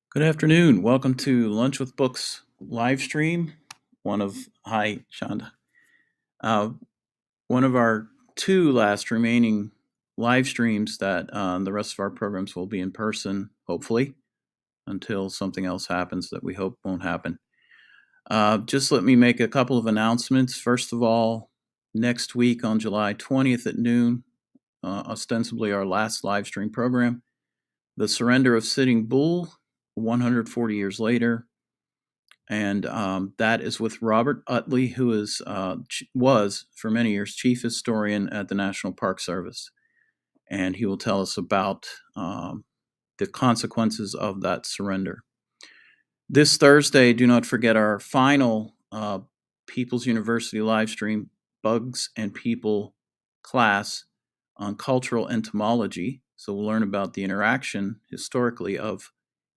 Good afternoon. Welcome to Lunch with Books live stream. Hi, Chanda. Uh, one of our two last remaining live streams that the rest of our programs will be in person, hopefully, until something else happens that we hope won't happen. Just let me make a couple of announcements. First of all, next week on July 20th at noon, ostensibly our last live stream program, The Surrender of Sitting Bull, 140 years later. And that is with Robert Utley, who was for many years chief historian at the National Park Service, and he will tell us about the consequences of that surrender. This Thursday, do not forget our final People's University live stream, Bugs and People class on cultural entomology. So we'll learn about the interaction historically of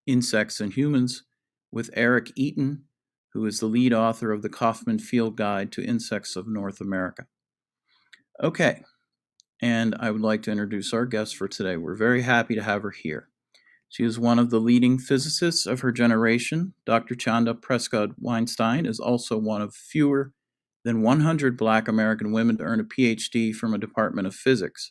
insects and humans with Eric Eaton, who is the lead author of the Kaufman Field Guide to Insects of North America. Okay, and I would like to introduce our guest for today. We're very happy to have her here. She is one of the leading physicists of her generation. Dr. Chanda Prescod-Weinstein is also one of fewer than 100 Black American women to earn a PhD from a Department of Physics.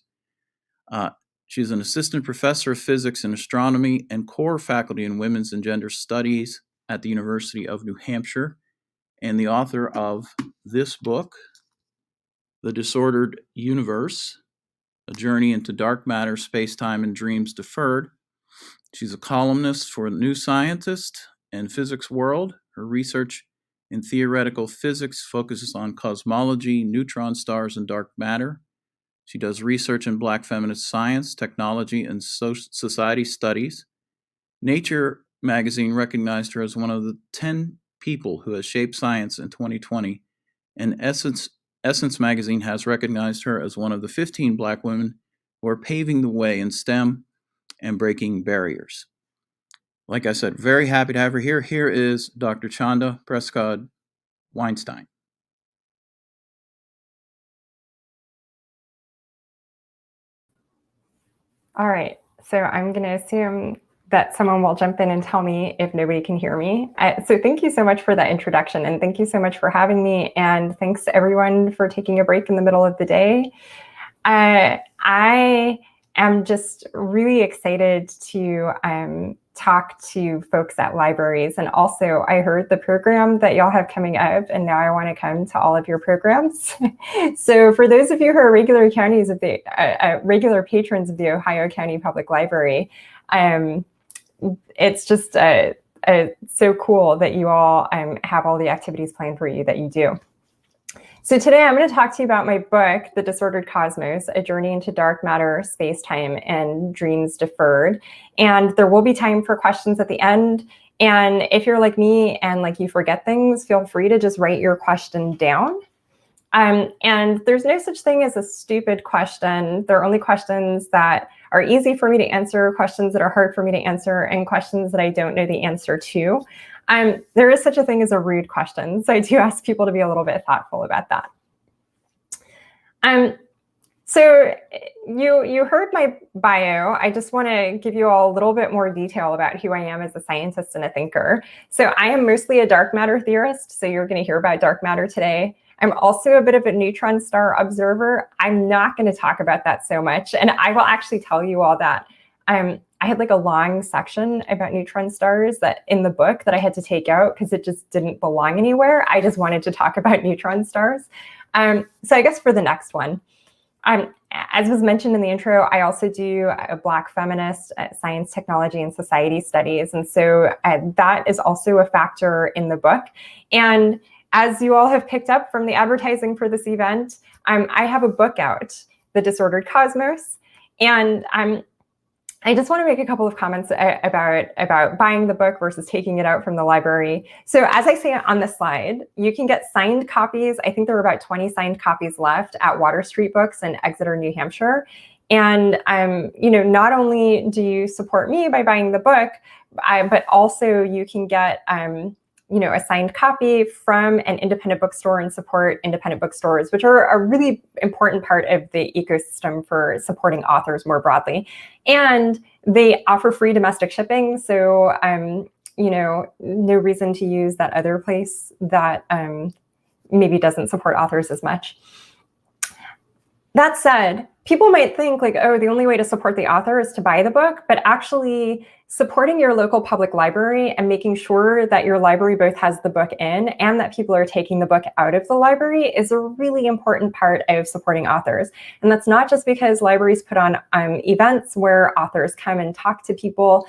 She's an assistant professor of physics and astronomy and core faculty in women's and gender studies at the University of New Hampshire, and the author of this book, The Disordered Universe, A Journey into Dark Matter, Space-Time, and Dreams Deferred. She's a columnist for New Scientist and Physics World. Her research in theoretical physics focuses on cosmology, neutron stars, and dark matter. She does research in Black feminist science, technology, and society studies. Nature magazine recognized her as one of the 10 people who has shaped science in 2020, and Essence magazine has recognized her as one of the 15 Black women who are paving the way in STEM and breaking barriers. Like I said, very happy to have her here. Here is Dr. Chanda Prescod-Weinstein. All right, so I'm going to assume that someone will jump in and tell me if nobody can hear me. So thank you so much for that introduction, and thank you so much for having me, and thanks to everyone for taking a break in the middle of the day. I am just really excited to talk to folks at libraries, and also I heard the program that y'all have coming up, and now I want to come to all of your programs. So for those of you who are regular patrons of the Ohio County Public Library, it's just so cool that you all have all the activities planned for you that you do. So today I'm going to talk to you about my book, The Disordered Cosmos, A Journey into Dark Matter, Space-Time, and Dreams Deferred. And there will be time for questions at the end. And if you're like me and like you forget things, feel free to just write your question down. And there's no such thing as a stupid question. There are only questions that are easy for me to answer, questions that are hard for me to answer, and questions that I don't know the answer to. There is such a thing as a rude question, so I do ask people to be a little bit thoughtful about that. So you heard my bio. I just want to give you all a little bit more detail about who I am as a scientist and a thinker. So I am mostly a dark matter theorist, so you're going to hear about dark matter today. I'm also a bit of a neutron star observer. I'm not going to talk about that so much, and I will actually tell you all that. I had like a long section about neutron stars that in the book that I had to take out because it just didn't belong anywhere. I just wanted to talk about neutron stars. So I guess for the next one, as was mentioned in the intro, I also do a Black feminist science, technology, and society studies. And so that is also a factor in the book. And as you all have picked up from the advertising for this event, I have a book out, The Disordered Cosmos. And I just want to make a couple of comments about buying the book versus taking it out from the library. So as I say on the slide, you can get signed copies. I think there are about 20 signed copies left at Water Street Books in Exeter, New Hampshire. And not only do you support me by buying the book, but also you can get a signed copy from an independent bookstore and support independent bookstores, which are a really important part of the ecosystem for supporting authors more broadly. And They offer free domestic shipping, so no reason to use that other place that maybe doesn't support authors as much. That said, people might think like, oh, the only way to support the author is to buy the book, but actually supporting your local public library and making sure that your library both has the book in and that people are taking the book out of the library is a really important part of supporting authors. And that's not just because libraries put on events where authors come and talk to people,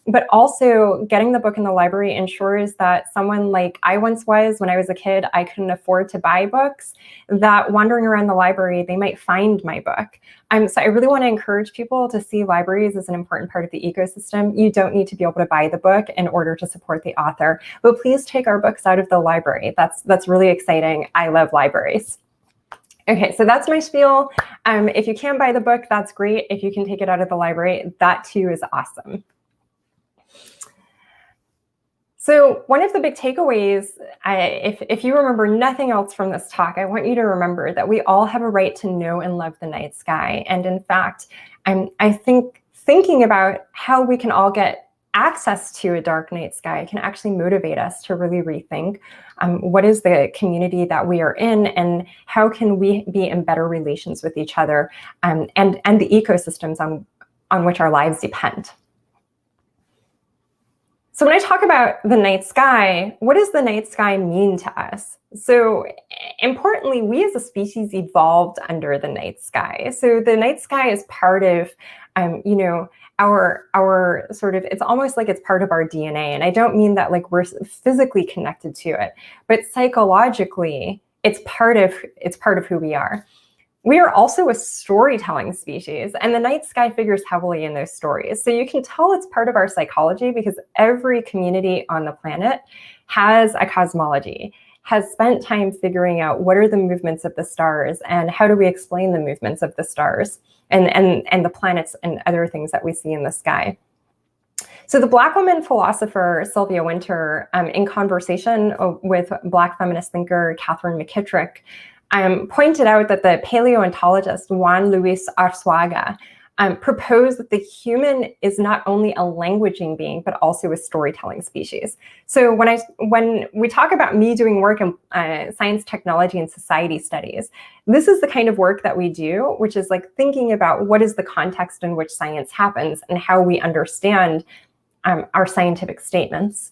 but also getting the book in the library ensures that someone like I once was when I was a kid, I couldn't afford to buy books, that wandering around the library, they might find my book. So I really want to encourage people to see libraries as an important part of the ecosystem. You don't need to be able to buy the book in order to support the author, but please take our books out of the library. That's really exciting. I love libraries. Okay, so that's my spiel. If you can buy the book, that's great. If you can take it out of the library, that too is awesome. So one of the big takeaways, if you remember nothing else from this talk, I want you to remember that we all have a right to know and love the night sky. And in fact, I think thinking about how we can all get access to a dark night sky can actually motivate us to really rethink what is the community that we are in and how can we be in better relations with each other and the ecosystems on which our lives depend. So when I talk about the night sky, what does the night sky mean to us? So importantly, we as a species evolved under the night sky. So the night sky is part of, our sort of, it's almost like it's part of our DNA. And I don't mean that like we're physically connected to it, but psychologically, it's part of who we are. We are also a storytelling species, and the night sky figures heavily in those stories. So you can tell it's part of our psychology because every community on the planet has a cosmology, has spent time figuring out what are the movements of the stars and how do we explain the movements of the stars and the planets and other things that we see in the sky. So the Black woman philosopher Sylvia Wynter, in conversation with Black feminist thinker Catherine McKittrick, pointed out that the paleontologist Juan Luis Arzuaga proposed that the human is not only a languaging being, but also a storytelling species. So when we talk about me doing work in science, technology, and society studies, this is the kind of work that we do, which is like thinking about what is the context in which science happens and how we understand our scientific statements.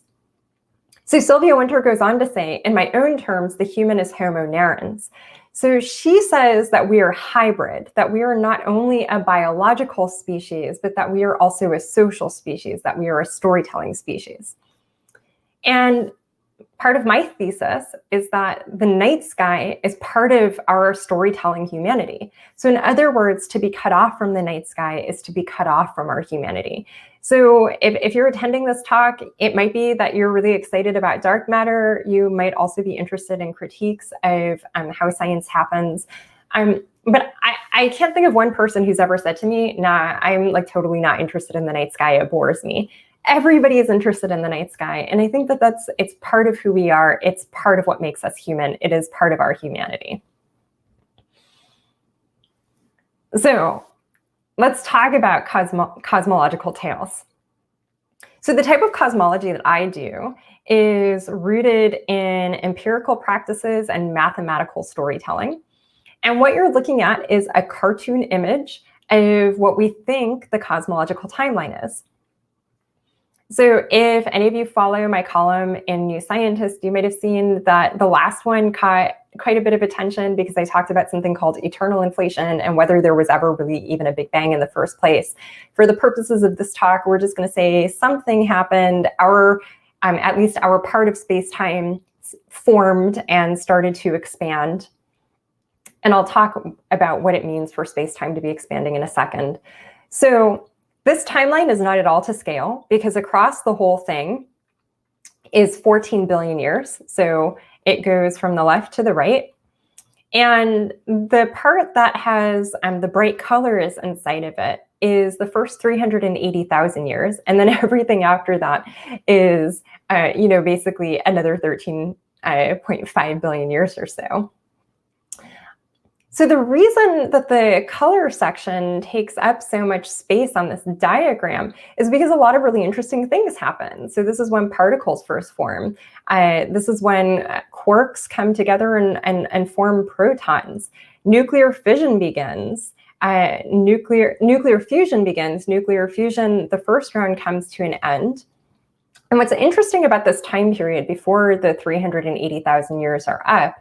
So Sylvia Wynter goes on to say, in my own terms, the human is Homo narrans. So she says that we are hybrid, that we are not only a biological species, but that we are also a social species, that we are a storytelling species. And part of my thesis is that the night sky is part of our storytelling humanity. So in other words, to be cut off from the night sky is to be cut off from our humanity. So if you're attending this talk, it might be that you're really excited about dark matter. You might also be interested in critiques of how science happens. But I can't think of one person who's ever said to me, nah, I'm like totally not interested in the night sky, it bores me. Everybody is interested in the night sky. And I think that it's part of who we are. It's part of what makes us human. It is part of our humanity. So let's talk about cosmological tales. So the type of cosmology that I do is rooted in empirical practices and mathematical storytelling. And what you're looking at is a cartoon image of what we think the cosmological timeline is. So if any of you follow my column in New Scientist, you might have seen that the last one caught quite a bit of attention because I talked about something called eternal inflation and whether there was ever really even a Big Bang in the first place. For the purposes of this talk, we're just going to say something happened. At least our part of space-time formed and started to expand. And I'll talk about what it means for space-time to be expanding in a second. So this timeline is not at all to scale because across the whole thing is 14 billion years. So it goes from the left to the right. And the part that has the bright colors inside of it is the first 380,000 years. And then everything after that is, basically another 13.5 billion years or so. So the reason that the color section takes up so much space on this diagram is because a lot of really interesting things happen. So this is when particles first form. This is when quarks come together and form protons. Nuclear fission begins. Nuclear fusion begins. Nuclear fusion, the first round comes to an end. And what's interesting about this time period before the 380,000 years are up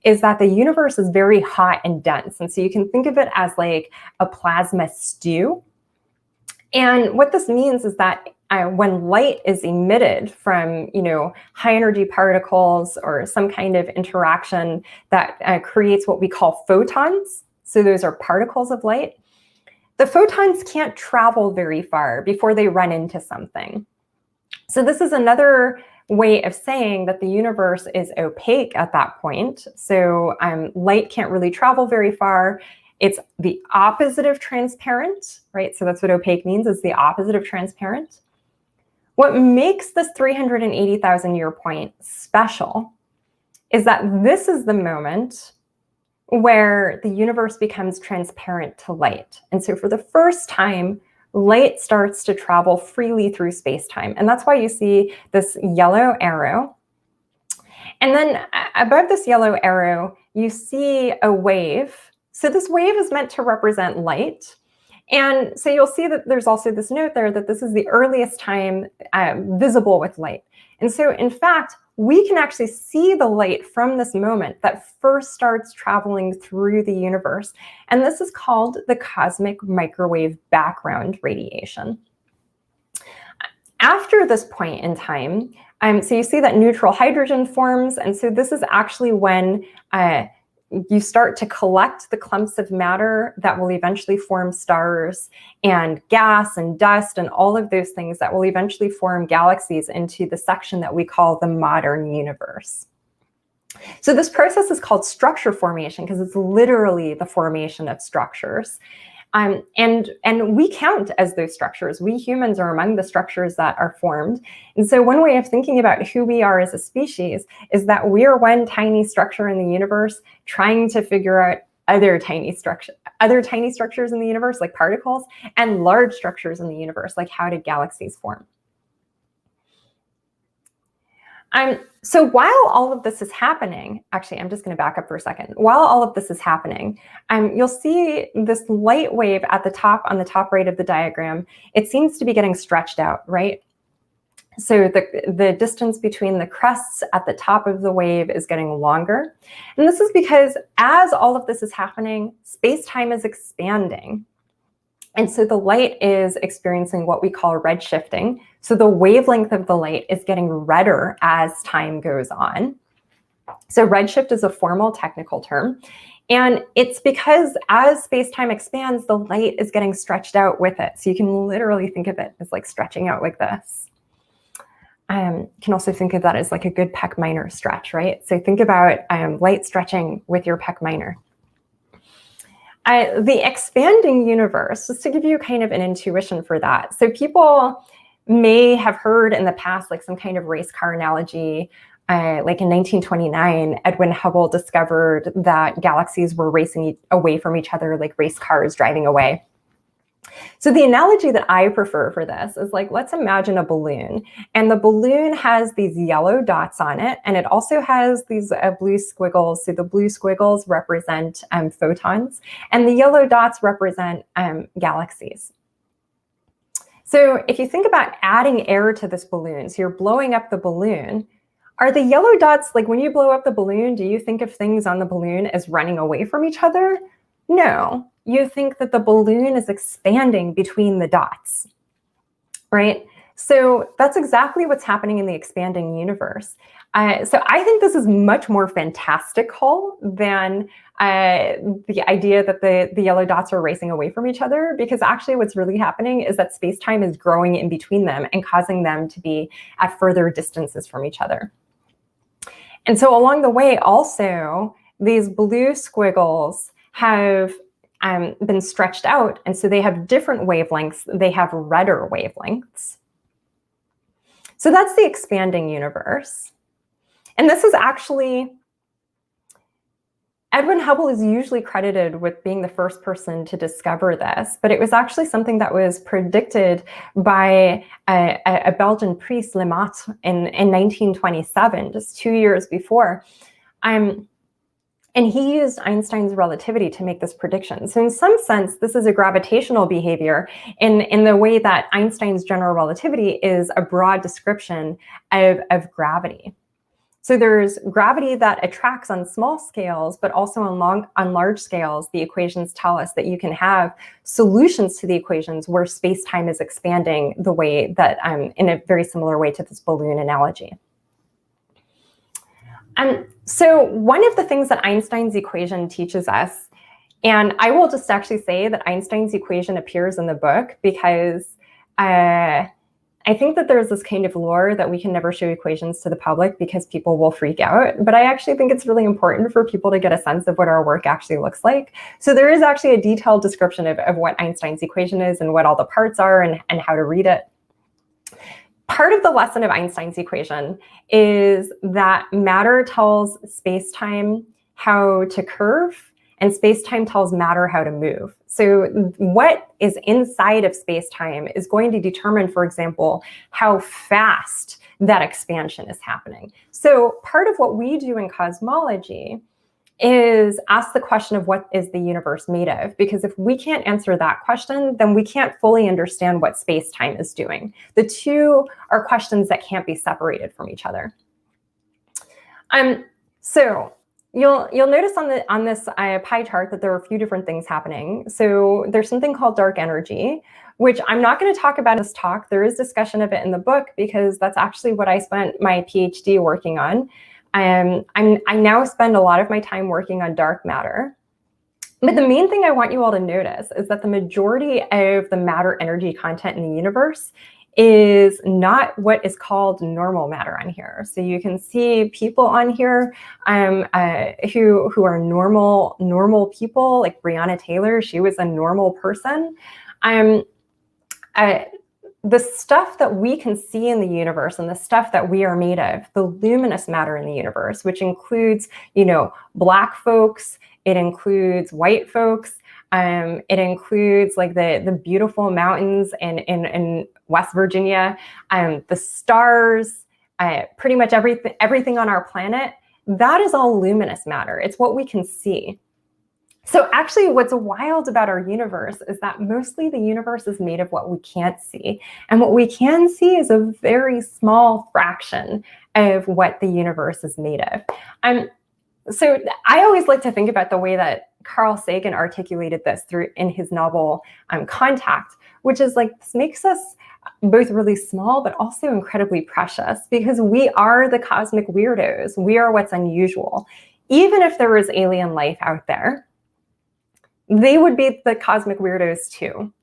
is that the universe is very hot and dense. And so you can think of it as like a plasma stew. And what this means is that when light is emitted from, high energy particles or some kind of interaction that creates what we call photons, so those are particles of light, the photons can't travel very far before they run into something. So this is another way of saying that the universe is opaque at that point. So light can't really travel very far. It's the opposite of transparent, right? So that's what opaque means, is the opposite of transparent. What makes this 380,000 year point special is that this is the moment where the universe becomes transparent to light. And so for the first time, light starts to travel freely through space-time. And that's why you see this yellow arrow. And then above this yellow arrow, you see a wave. So this wave is meant to represent light. And so you'll see that there's also this note there that this is the earliest time visible with light. And so in fact, we can actually see the light from this moment that first starts traveling through the universe. And this is called the cosmic microwave background radiation. After this point in time, so you see that neutral hydrogen forms. And so this is actually when you start to collect the clumps of matter that will eventually form stars and gas and dust and all of those things that will eventually form galaxies into the section that we call the modern universe. So this process is called structure formation because it's literally the formation of structures. And we count as those structures. We humans are among the structures that are formed. And so one way of thinking about who we are as a species is that we're one tiny structure in the universe trying to figure out other tiny structures in the universe, like particles, and large structures in the universe, like how did galaxies form. So while all of this is happening, actually, I'm just going to back up for a second. While all of this is happening, you'll see this light wave at the top, on the top right of the diagram. It seems to be getting stretched out, right? So the distance between the crests at the top of the wave is getting longer. And this is because as all of this is happening, space-time is expanding. And so the light is experiencing what we call redshifting. So the wavelength of the light is getting redder as time goes on. So redshift is a formal technical term. And it's because as space-time expands, the light is getting stretched out with it. So you can literally think of it as like stretching out like this. You can also think of that as like a good pec minor stretch, right? So think about light stretching with your pec minor. The expanding universe, just to give you kind of an intuition for that. So people may have heard in the past, like some kind of race car analogy, like in 1929, Edwin Hubble discovered that galaxies were racing away from each other like race cars driving away. So the analogy that I prefer for this is like, let's imagine a balloon, and the balloon has these yellow dots on it, and it also has these blue squiggles. So the blue squiggles represent photons, and the yellow dots represent galaxies. So if you think about adding air to this balloon, so you're blowing up the balloon, are the yellow dots, like when you blow up the balloon, do you think of things on the balloon as running away from each other? No. You think that the balloon is expanding between the dots, right? So that's exactly what's happening in the expanding universe. So I think this is much more fantastical than the idea that the yellow dots are racing away from each other, because actually what's really happening is that space-time is growing in between them and causing them to be at further distances from each other. And so along the way also, these blue squiggles have been stretched out, and so they have different wavelengths. They have redder wavelengths. So that's the expanding universe. And this is actually Edwin Hubble is usually credited with being the first person to discover this, but it was actually something that was predicted by a Belgian priest, Lemaitre, in 1927, just 2 years before. And he used Einstein's relativity to make this prediction. So in some sense, this is a gravitational behavior in the way that Einstein's general relativity is a broad description of gravity. So there's gravity that attracts on small scales, but also on large scales, the equations tell us that you can have solutions to the equations where space-time is expanding the way that, in a very similar way to this balloon analogy. So one of the things that Einstein's equation teaches us, and I will just actually say that Einstein's equation appears in the book because I think that there's this kind of lore that we can never show equations to the public because people will freak out. But I actually think it's really important for people to get a sense of what our work actually looks like. So there is actually a detailed description of what Einstein's equation is and what all the parts are and how to read it. Part of the lesson of Einstein's equation is that matter tells space-time how to curve, and space-time tells matter how to move. So what is inside of space-time is going to determine, for example, how fast that expansion is happening. So part of what we do in cosmology is ask the question of what is the universe made of? Because if we can't answer that question, then we can't fully understand what space-time is doing. The two are questions that can't be separated from each other. So you'll notice on this pie chart that there are a few different things happening. So there's something called dark energy, which I'm not going to talk about in this talk. There is discussion of it in the book because that's actually what I spent my PhD working on. I now spend a lot of my time working on dark matter. But the main thing I want you all to notice is that the majority of the matter energy content in the universe is not what is called normal matter on here. So you can see people on here who are normal people, like Breonna Taylor. She was a normal person. The stuff that we can see in the universe and the stuff that we are made of, the luminous matter in the universe, which includes, black folks, it includes white folks, it includes like the beautiful mountains in West Virginia, the stars, pretty much everything on our planet, that is all luminous matter. It's what we can see. So actually what's wild about our universe is that mostly the universe is made of what we can't see. And what we can see is a very small fraction of what the universe is made of. So I always like to think about the way that Carl Sagan articulated this in his novel Contact, which is like, this makes us both really small, but also incredibly precious because we are the cosmic weirdos. We are what's unusual. Even if there was alien life out there, they would be the cosmic weirdos too,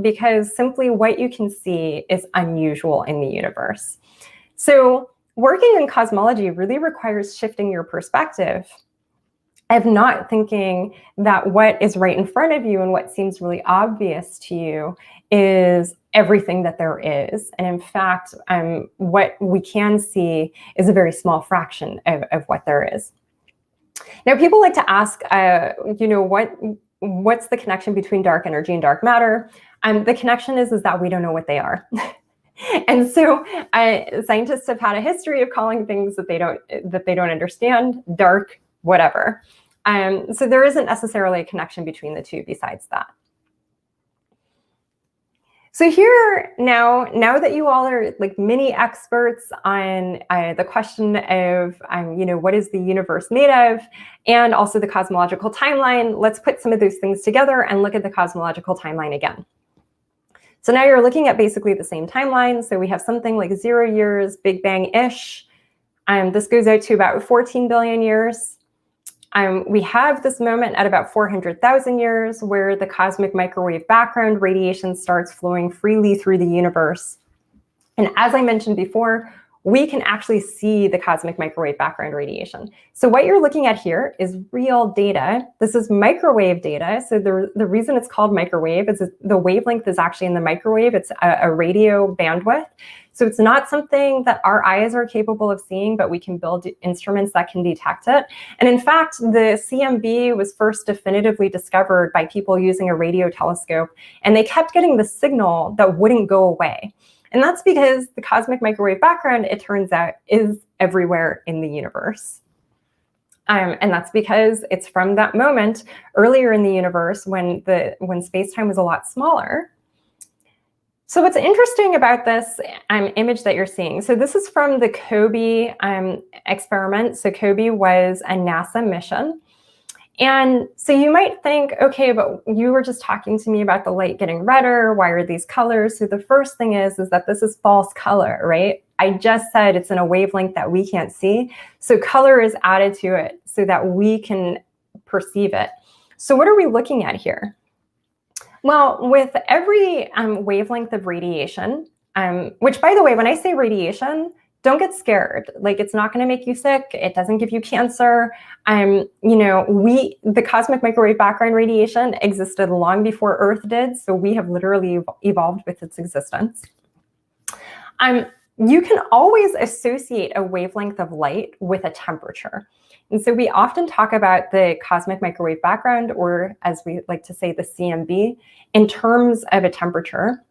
because simply what you can see is unusual in the universe. So working in cosmology really requires shifting your perspective of not thinking that what is right in front of you and what seems really obvious to you is everything that there is. And in fact, what we can see is a very small fraction of what there is. Now, people like to ask, what's the connection between dark energy and dark matter? The connection is that we don't know what they are. And so scientists have had a history of calling things that they don't understand dark, whatever. So there isn't necessarily a connection between the two besides that. So here now that you all are like mini experts on the question of, what is the universe made of, and also the cosmological timeline, let's put some of those things together and look at the cosmological timeline again. So now you're looking at basically the same timeline. So we have something like 0 years, Big Bang-ish. This goes out to about 14 billion years. We have this moment at about 400,000 years where the cosmic microwave background radiation starts flowing freely through the universe. And as I mentioned before, we can actually see the cosmic microwave background radiation. So what you're looking at here is real data. This is microwave data. So the reason it's called microwave is the wavelength is actually in the microwave. It's a radio bandwidth. So it's not something that our eyes are capable of seeing, but we can build instruments that can detect it. And in fact, the CMB was first definitively discovered by people using a radio telescope, and they kept getting the signal that wouldn't go away. And that's because the cosmic microwave background, it turns out, is everywhere in the universe. And that's because it's from that moment earlier in the universe when space-time was a lot smaller. So what's interesting about this image that you're seeing, so this is from the COBE experiment. So COBE was a NASA mission. And so you might think, okay, but you were just talking to me about the light getting redder. Why are these colors? So the first thing is that this is false color, right? I just said it's in a wavelength that we can't see. So color is added to it so that we can perceive it. So what are we looking at here? Well, with every wavelength of radiation, which, by the way, when I say radiation, don't get scared. Like, it's not going to make you sick. It doesn't give you cancer. You know, the cosmic microwave background radiation existed long before Earth did, so we have literally evolved with its existence. You can always associate a wavelength of light with a temperature. And so we often talk about the cosmic microwave background, or as we like to say, the CMB, in terms of a temperature.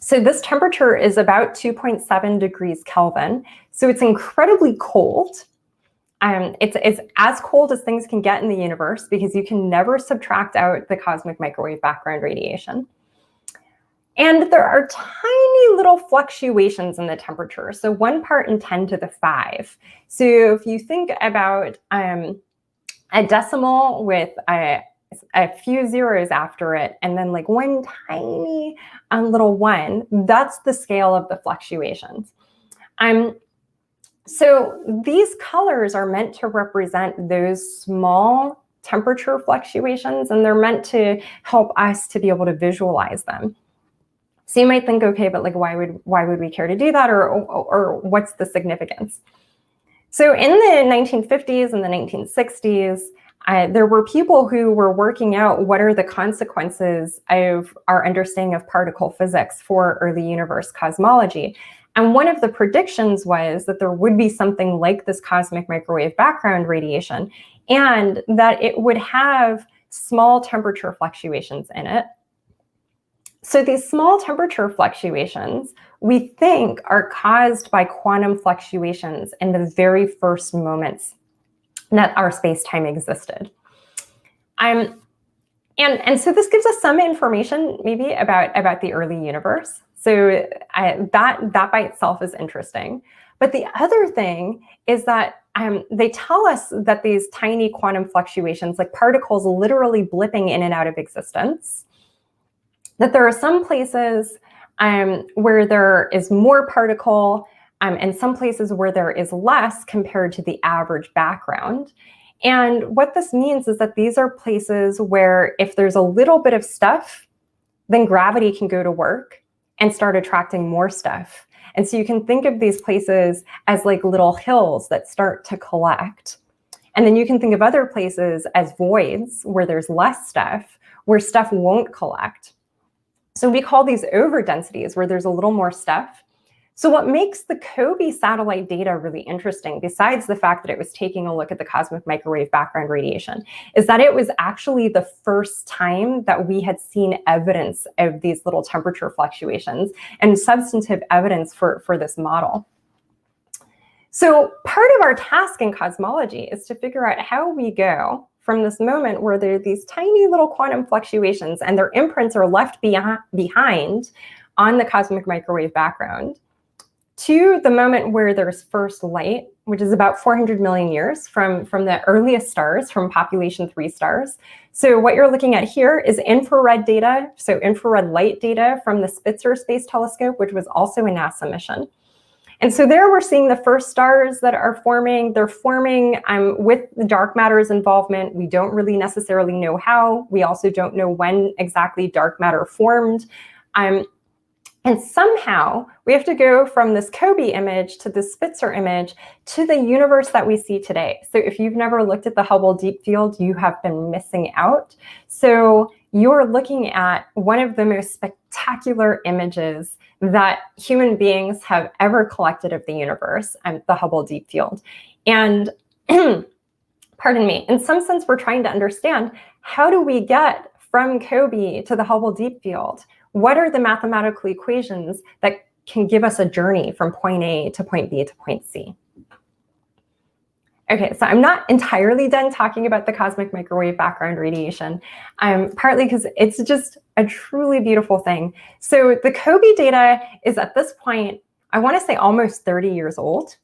So this temperature is about 2.7 degrees Kelvin. So it's incredibly cold. It's as cold as things can get in the universe because you can never subtract out the cosmic microwave background radiation. And there are tiny little fluctuations in the temperature. So 1 part in 10 to the 5. So if you think about a decimal with a few zeros after it, and then like one tiny little 1, that's the scale of the fluctuations. So these colors are meant to represent those small temperature fluctuations, and they're meant to help us to be able to visualize them. So you might think, okay, but like, why would we care to do that, or what's the significance? So in the 1950s and the 1960s, there were people who were working out what are the consequences of our understanding of particle physics for early universe cosmology. And one of the predictions was that there would be something like this cosmic microwave background radiation, and that it would have small temperature fluctuations in it. So these small temperature fluctuations, we think, are caused by quantum fluctuations in the very first moments that our space-time existed. And so this gives us some information maybe about the early universe. So that by itself is interesting. But the other thing is that they tell us that these tiny quantum fluctuations, like particles literally blipping in and out of existence, that there are some places where there is more particle and some places where there is less compared to the average background. And what this means is that these are places where if there's a little bit of stuff, then gravity can go to work and start attracting more stuff. And so you can think of these places as like little hills that start to collect. And then you can think of other places as voids where there's less stuff, where stuff won't collect. So we call these overdensities, where there's a little more stuff. So what makes the COBE satellite data really interesting, besides the fact that it was taking a look at the cosmic microwave background radiation, is that it was actually the first time that we had seen evidence of these little temperature fluctuations and substantive evidence for this model. So part of our task in cosmology is to figure out how we go from this moment where there are these tiny little quantum fluctuations and their imprints are left behind on the cosmic microwave background, to the moment where there's first light, which is about 400 million years from the earliest stars, from population 3 stars. So what you're looking at here is infrared data, so infrared light data from the Spitzer Space Telescope, which was also a NASA mission. And so there we're seeing the first stars that are forming. They're forming with the dark matter's involvement. We don't really necessarily know how. We also don't know when exactly dark matter formed. And somehow we have to go from this COBE image to the Spitzer image to the universe that we see today. So if you've never looked at the Hubble Deep Field, you have been missing out. So you're looking at one of the most spectacular images that human beings have ever collected of the universe, the Hubble Deep Field. And pardon me, in some sense, we're trying to understand, how do we get from COBE to the Hubble Deep Field? What are the mathematical equations that can give us a journey from point A to point B to point C? Okay, so I'm not entirely done talking about the cosmic microwave background radiation, partly because it's just a truly beautiful thing. So the COBE data is at this point, I want to say almost 30 years old.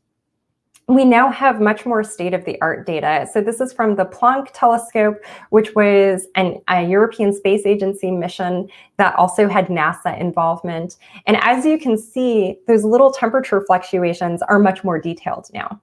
We now have much more state-of-the-art data. So this is from the Planck telescope, which was a European Space Agency mission that also had NASA involvement. And as you can see, those little temperature fluctuations are much more detailed now.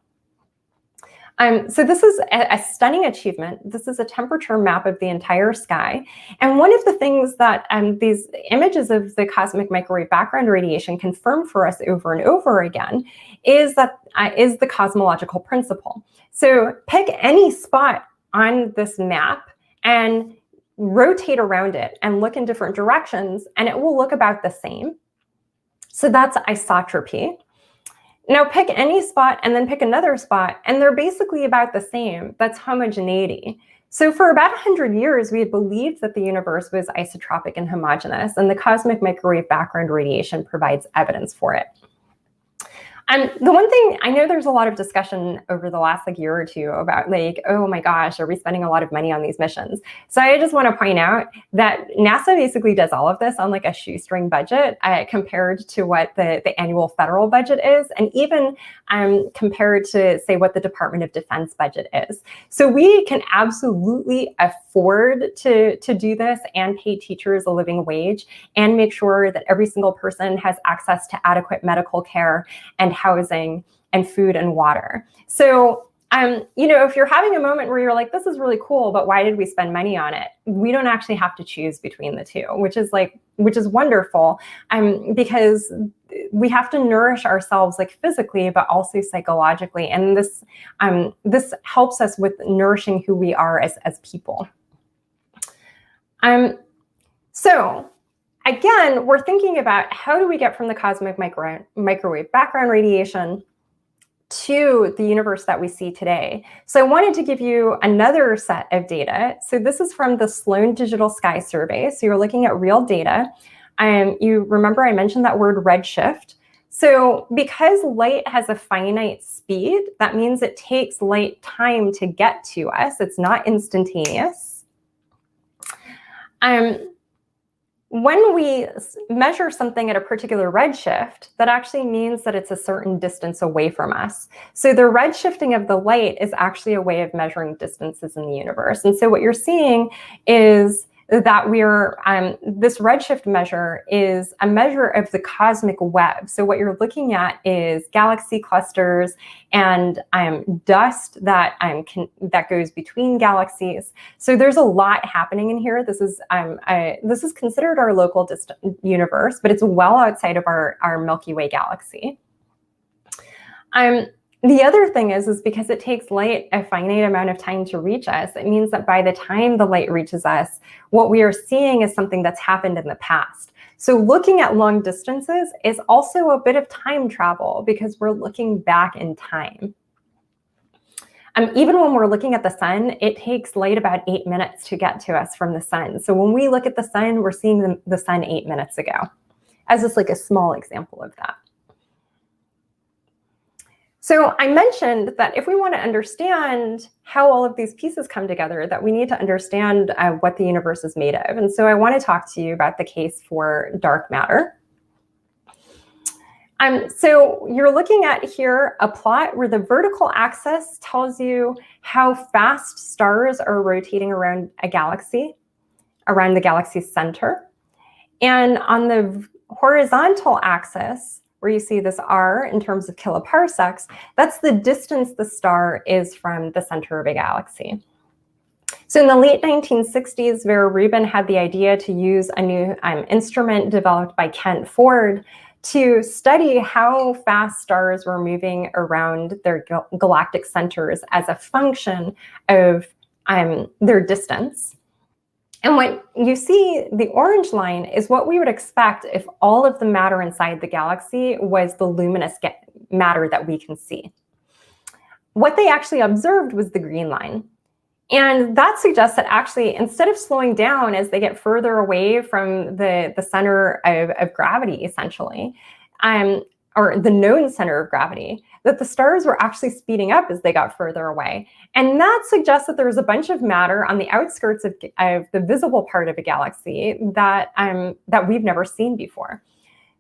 So this is a stunning achievement. This is a temperature map of the entire sky. And one of the things that these images of the cosmic microwave background radiation confirm for us over and over again is the cosmological principle. So pick any spot on this map and rotate around it and look in different directions, and it will look about the same. So that's isotropy. Now pick any spot and then pick another spot, and they're basically about the same. That's homogeneity. So for about 100 years, we had believed that the universe was isotropic and homogeneous, and the cosmic microwave background radiation provides evidence for it. And the one thing, I know there's a lot of discussion over the last year or two about oh my gosh, are we spending a lot of money on these missions? So I just want to point out that NASA basically does all of this on a shoestring budget compared to what the annual federal budget is, and even compared to, say, what the Department of Defense budget is. So we can absolutely afford to do this and pay teachers a living wage and make sure that every single person has access to adequate medical care and housing and food and water. So, if you're having a moment where you're like, this is really cool, but why did we spend money on it? We don't actually have to choose between the two, which is wonderful, because we have to nourish ourselves physically, but also psychologically. And this helps us with nourishing who we are as people. So again, we're thinking about, how do we get from the cosmic microwave background radiation to the universe that we see today? So I wanted to give you another set of data. So this is from the Sloan Digital Sky Survey. So you're looking at real data. You remember I mentioned that word redshift. So because light has a finite speed, that means it takes light time to get to us. It's not instantaneous. When we measure something at a particular redshift, that actually means that it's a certain distance away from us. So the redshifting of the light is actually a way of measuring distances in the universe. And so what you're seeing is that this redshift measure is a measure of the cosmic web. So what you're looking at is galaxy clusters and dust that goes between galaxies. So there's a lot happening in here. This is considered our local distant universe, but it's well outside of our Milky Way galaxy. The other thing is because it takes light a finite amount of time to reach us, it means that by the time the light reaches us, what we are seeing is something that's happened in the past. So looking at long distances is also a bit of time travel, because we're looking back in time. Even when we're looking at the sun, it takes light about 8 minutes to get to us from the sun. So when we look at the sun, we're seeing the sun 8 minutes ago, as just a small example of that. So I mentioned that if we want to understand how all of these pieces come together, that we need to understand what the universe is made of. And so I want to talk to you about the case for dark matter. So you're looking at here a plot where the vertical axis tells you how fast stars are rotating around a galaxy, around the galaxy's center. And on the horizontal axis, where you see this R in terms of kiloparsecs, that's the distance the star is from the center of a galaxy. So in the late 1960s, Vera Rubin had the idea to use a new instrument developed by Kent Ford to study how fast stars were moving around their galactic centers as a function of their distance. And what you see, the orange line, is what we would expect if all of the matter inside the galaxy was the luminous matter that we can see. What they actually observed was the green line. And that suggests that actually, instead of slowing down as they get further away from the center of gravity, essentially, or the known center of gravity, that the stars were actually speeding up as they got further away. And that suggests that there's a bunch of matter on the outskirts of the visible part of a galaxy that we've never seen before.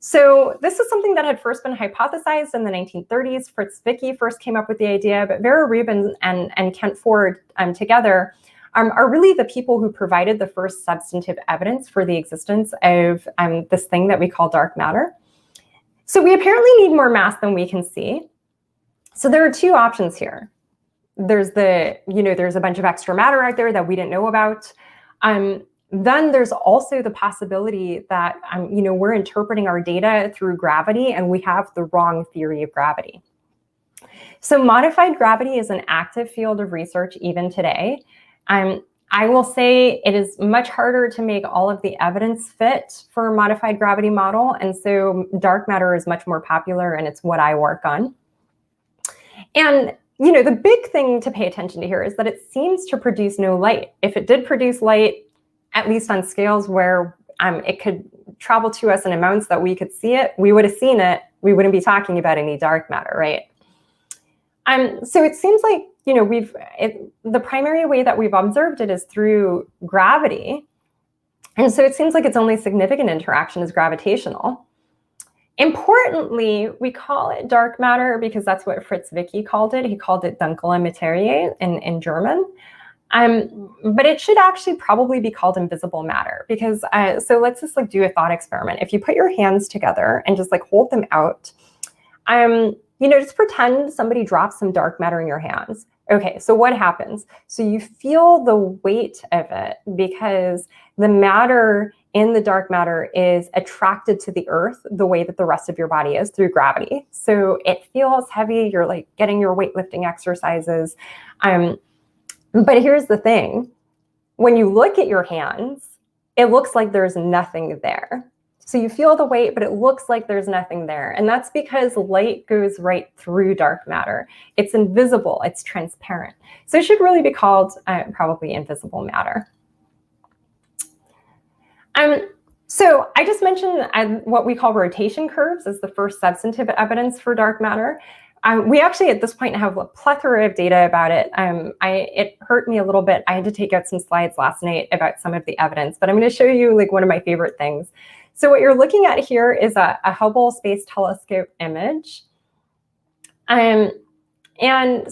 So this is something that had first been hypothesized in the 1930s. Fritz Zwicky first came up with the idea, but Vera Rubin and Kent Ford together are really the people who provided the first substantive evidence for the existence of this thing that we call dark matter. So we apparently need more mass than we can see. So there are two options here. There's there's a bunch of extra matter out there that we didn't know about. Then there's also the possibility that we're interpreting our data through gravity and we have the wrong theory of gravity. So modified gravity is an active field of research even today. I will say it is much harder to make all of the evidence fit for a modified gravity model, and so dark matter is much more popular, and it's what I work on. And the big thing to pay attention to here is that it seems to produce no light. If it did produce light, at least on scales where it could travel to us in amounts that we could see it, we would have seen it. We wouldn't be talking about any dark matter, right? So it seems like the primary way that we've observed it is through gravity, and so it seems like its only significant interaction is gravitational. Importantly, we call it dark matter because that's what Fritz Zwicky called it. He called it dunkle Materie in German. But it should actually probably be called invisible matter because, so let's just do a thought experiment. If you put your hands together and just hold them out, just pretend somebody drops some dark matter in your hands. Okay, so what happens? So you feel the weight of it because the matter in the dark matter is attracted to the earth the way that the rest of your body is through gravity. So it feels heavy. You're getting your weightlifting exercises. But here's the thing. When you look at your hands, it looks like there's nothing there. So you feel the weight, but it looks like there's nothing there. And that's because light goes right through dark matter. It's invisible, it's transparent. So it should really be called probably invisible matter. So I just mentioned what we call rotation curves as the first substantive evidence for dark matter. We actually at this point have a plethora of data about it. It hurt me a little bit. I had to take out some slides last night about some of the evidence, but I'm going to show you one of my favorite things. So what you're looking at here is a Hubble Space Telescope image. And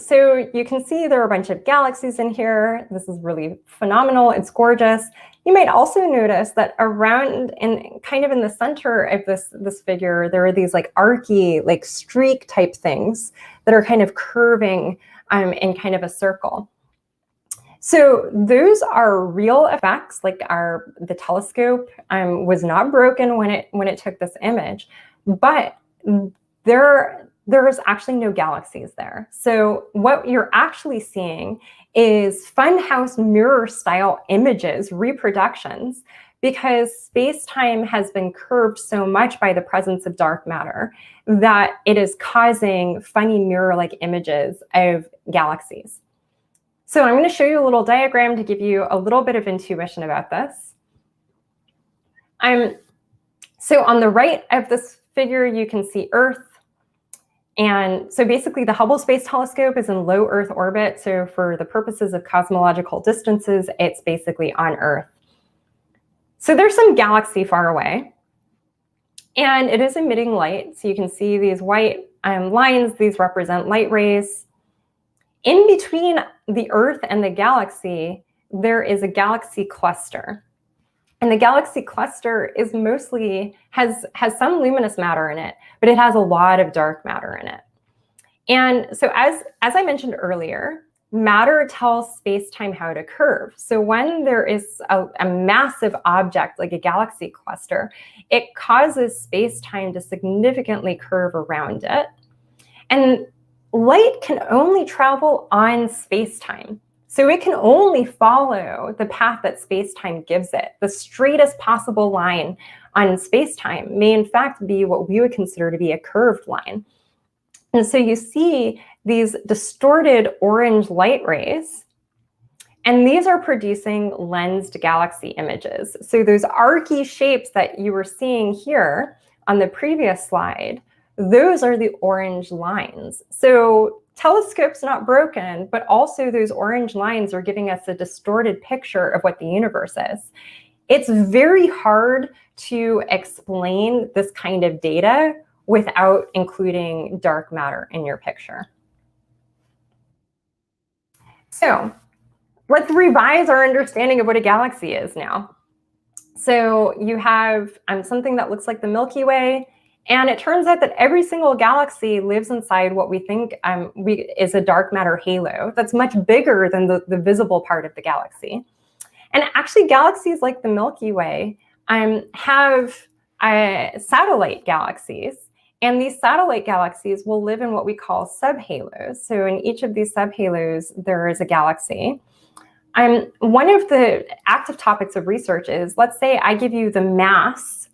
so you can see there are a bunch of galaxies in here. This is really phenomenal. It's gorgeous. You might also notice that around and kind of in the center of this figure, there are these archy, streak type things that are kind of curving in kind of a circle. So those are real effects. The telescope was not broken when it took this image, but there is actually no galaxies there. So what you're actually seeing is funhouse mirror style images, reproductions, because space-time has been curved so much by the presence of dark matter that it is causing funny mirror-like images of galaxies. So I'm going to show you a little diagram to give you a little bit of intuition about this. So on the right of this figure, you can see Earth. And so basically the Hubble Space Telescope is in low Earth orbit. So for the purposes of cosmological distances, it's basically on Earth. So there's some galaxy far away, and it is emitting light. So you can see these white lines, these represent light rays. In between the Earth and the galaxy, there is a galaxy cluster. And the galaxy cluster is has some luminous matter in it, but it has a lot of dark matter in it. And so as I mentioned earlier, matter tells space-time how to curve. So when there is a massive object like a galaxy cluster, it causes space-time to significantly curve around it. And light can only travel on space-time. So it can only follow the path that space-time gives it. The straightest possible line on space-time may in fact be what we would consider to be a curved line. And so you see these distorted orange light rays, and these are producing lensed galaxy images. So those archy shapes that you were seeing here on the previous slide, those are the orange lines. So telescope's not broken, but also those orange lines are giving us a distorted picture of what the universe is. It's very hard to explain this kind of data without including dark matter in your picture. So let's revise our understanding of what a galaxy is now. So you have something that looks like the Milky Way, and it turns out that every single galaxy lives inside what we think is a dark matter halo that's much bigger than the visible part of the galaxy. And actually, galaxies like the Milky Way have satellite galaxies, and these satellite galaxies will live in what we call subhalos. So in each of these subhalos, there is a galaxy. One of the active topics of research is, let's say I give you the mass,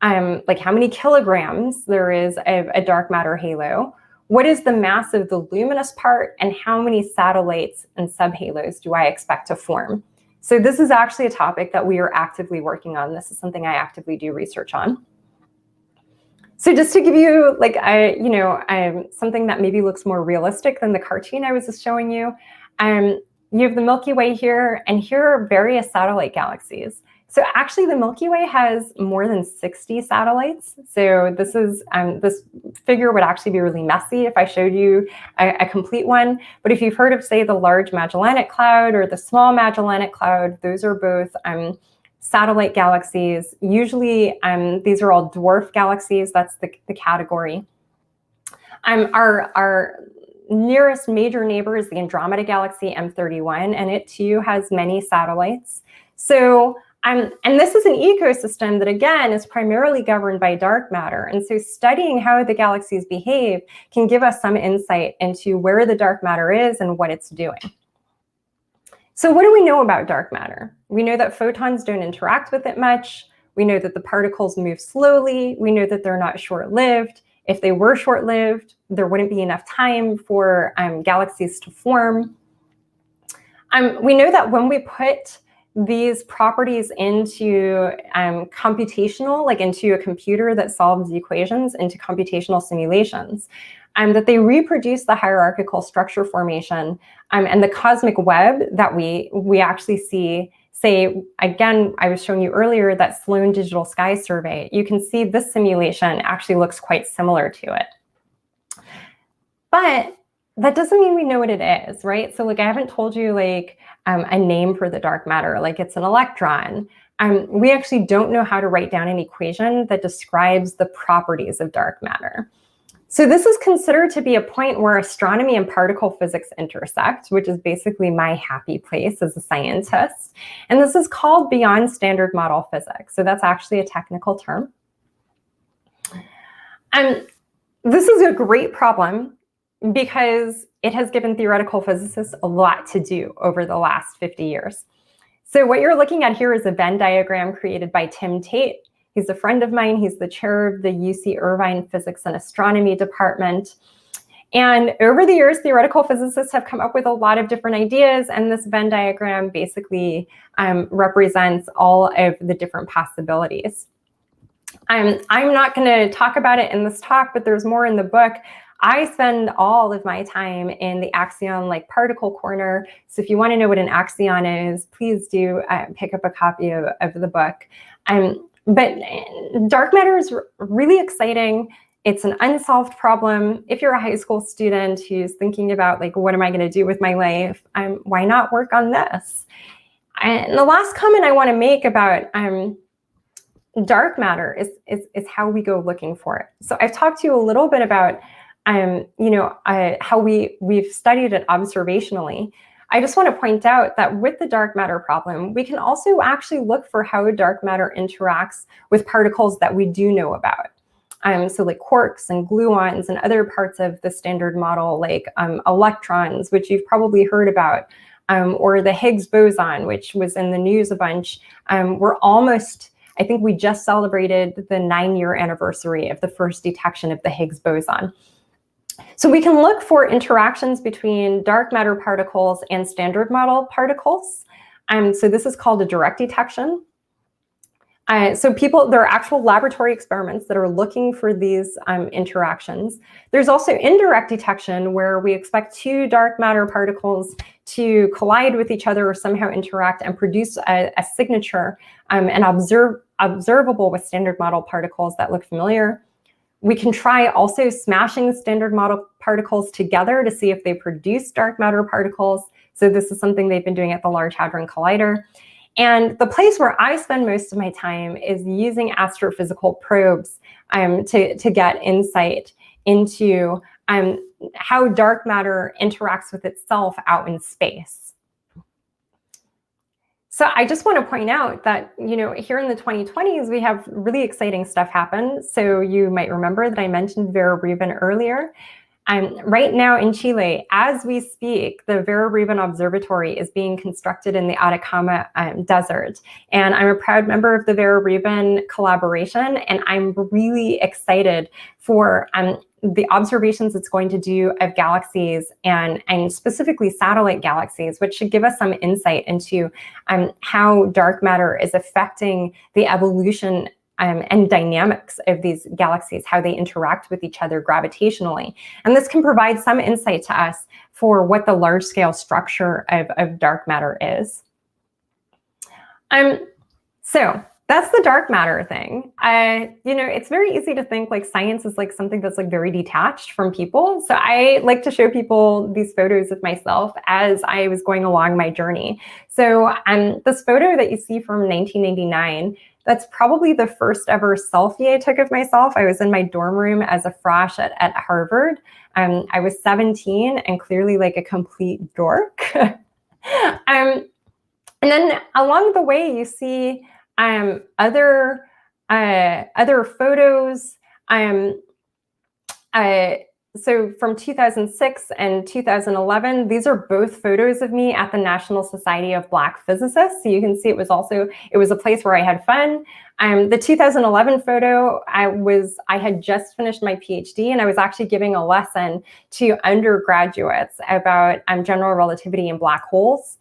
like how many kilograms there is of a dark matter halo. What is the mass of the luminous part, and how many satellites and subhalos do I expect to form? So this is actually a topic that we are actively working on. This is something I actively do research on. So just to give you like something that maybe looks more realistic than the cartoon I was just showing you, you have the Milky Way here, and here are various satellite galaxies. So actually, the Milky Way has more than 60 satellites. So this is this figure would actually be really messy if I showed you a complete one. But if you've heard of, say, the Large Magellanic Cloud or the Small Magellanic Cloud, those are both satellite galaxies. Usually, these are all dwarf galaxies. That's the category. Our nearest major neighbor is the Andromeda Galaxy M31, and it too has many satellites. So, and this is an ecosystem that, again, is primarily governed by dark matter. And so studying how the galaxies behave can give us some insight into where the dark matter is and what it's doing. So what do we know about dark matter? We know that photons don't interact with it much. We know that the particles move slowly. We know that they're not short-lived. If they were short-lived, there wouldn't be enough time for galaxies to form. We know that when we put these properties into computational, like into a computer that solves equations, into computational simulations, that they reproduce the hierarchical structure formation and the cosmic web that we actually see. Say, again, I was showing you earlier that Sloan Digital Sky Survey. You can see this simulation actually looks quite similar to it. But that doesn't mean we know what it is, right? So like I haven't told you like a name for the dark matter, like it's an electron. We actually don't know how to write down an equation that describes the properties of dark matter. So this is considered to be a point where astronomy and particle physics intersect, which is basically my happy place as a scientist. And this is called beyond standard model physics. So that's actually a technical term. And this is a great problem because it has given theoretical physicists a lot to do over the last 50 years. So what you're looking at here is a Venn diagram created by Tim Tate. He's a friend of mine. He's the chair of the UC Irvine Physics and Astronomy Department. And over the years, theoretical physicists have come up with a lot of different ideas. And this Venn diagram basically represents all of the different possibilities. I'm not going to talk about it in this talk, but there's more in the book. I spend all of my time in the axion like particle corner. So if you want to know what an axion is, please do pick up a copy of the book. But dark matter is really exciting. It's an unsolved problem. If you're a high school student who's thinking about like, what am I going to do with my life? Why not work on this? And the last comment I want to make about dark matter is how we go looking for it. So I've talked to you a little bit about how we've studied it observationally. I just want to point out that with the dark matter problem, we can also actually look for how dark matter interacts with particles that we do know about. So like quarks and gluons and other parts of the standard model, like electrons, which you've probably heard about. or the Higgs boson, which was in the news a bunch. We're almost, I think we just celebrated the 9-year anniversary of the first detection of the Higgs boson. So we can look for interactions between dark matter particles and standard model particles. So this is called a direct detection. So there are actual laboratory experiments that are looking for these interactions. There's also indirect detection, where we expect two dark matter particles to collide with each other or somehow interact and produce a signature and observable with standard model particles that look familiar. We can try also smashing standard model particles together to see if they produce dark matter particles. So this is something they've been doing at the Large Hadron Collider. And the place where I spend most of my time is using astrophysical probes to get insight into how dark matter interacts with itself out in space. So I just want to point out that, here in the 2020s, we have really exciting stuff happen. So you might remember that I mentioned Vera Rubin earlier. Right now in Chile, as we speak, the Vera Rubin Observatory is being constructed in the Atacama Desert. And I'm a proud member of the Vera Rubin collaboration, and I'm really excited for the observations it's going to do of galaxies and specifically satellite galaxies, which should give us some insight into how dark matter is affecting the evolution and dynamics of these galaxies, how they interact with each other gravitationally. And this can provide some insight to us for what the large-scale structure of dark matter is. So that's the dark matter thing. It's very easy to think like science is like something that's like very detached from people. So I like to show people these photos of myself as I was going along my journey. So this photo that you see from 1989, that's probably the first ever selfie I took of myself. I was in my dorm room as a frosh at Harvard. I was 17 and clearly like a complete dork. And then along the way, you see other photos. So from 2006 and 2011, these are both photos of me at the National Society of Black Physicists. So you can see it was a place where I had fun. The 2011 photo, I had just finished my PhD, and I was actually giving a lesson to undergraduates about general relativity and black holes.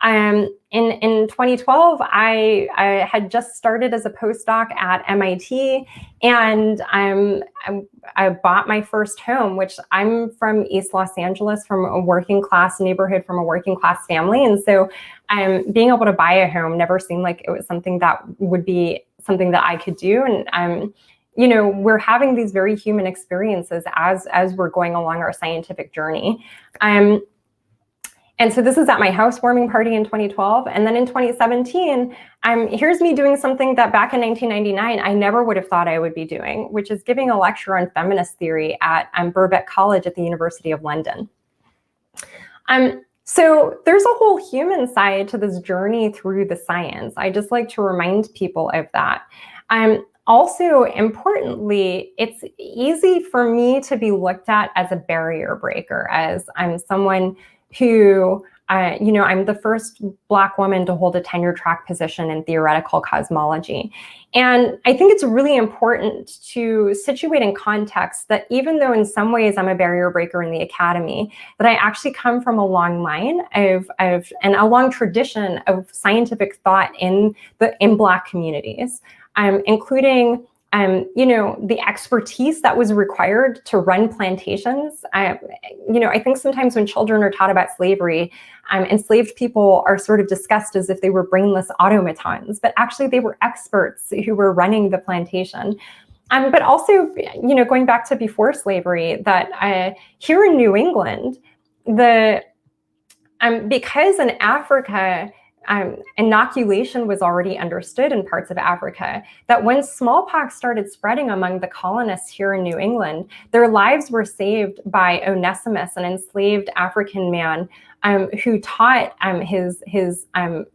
In 2012, I had just started as a postdoc at MIT, and I bought my first home, which I'm from East Los Angeles, from a working class neighborhood, from a working class family. And so being able to buy a home never seemed like it was something that would be something that I could do. And we're having these very human experiences as we're going along our scientific journey. And so this is at my housewarming party in 2012. And then in 2017, here's me doing something that back in 1999, I never would have thought I would be doing, which is giving a lecture on feminist theory at Birkbeck College at the University of London. So there's a whole human side to this journey through the science. I just like to remind people of that. Also, importantly, it's easy for me to be looked at as a barrier breaker, as I'm someone who, I'm the first Black woman to hold a tenure track position in theoretical cosmology. And I think it's really important to situate in context that even though in some ways I'm a barrier breaker in the academy, that I actually come from a long line and a long tradition of scientific thought in Black communities, including the expertise that was required to run plantations. I think sometimes when children are taught about slavery, enslaved people are sort of discussed as if they were brainless automatons, but actually they were experts who were running the plantation. But also, going back to before slavery, that here in New England, because in Africa, inoculation was already understood in parts of Africa, that when smallpox started spreading among the colonists here in New England, their lives were saved by Onesimus, an enslaved African man who taught his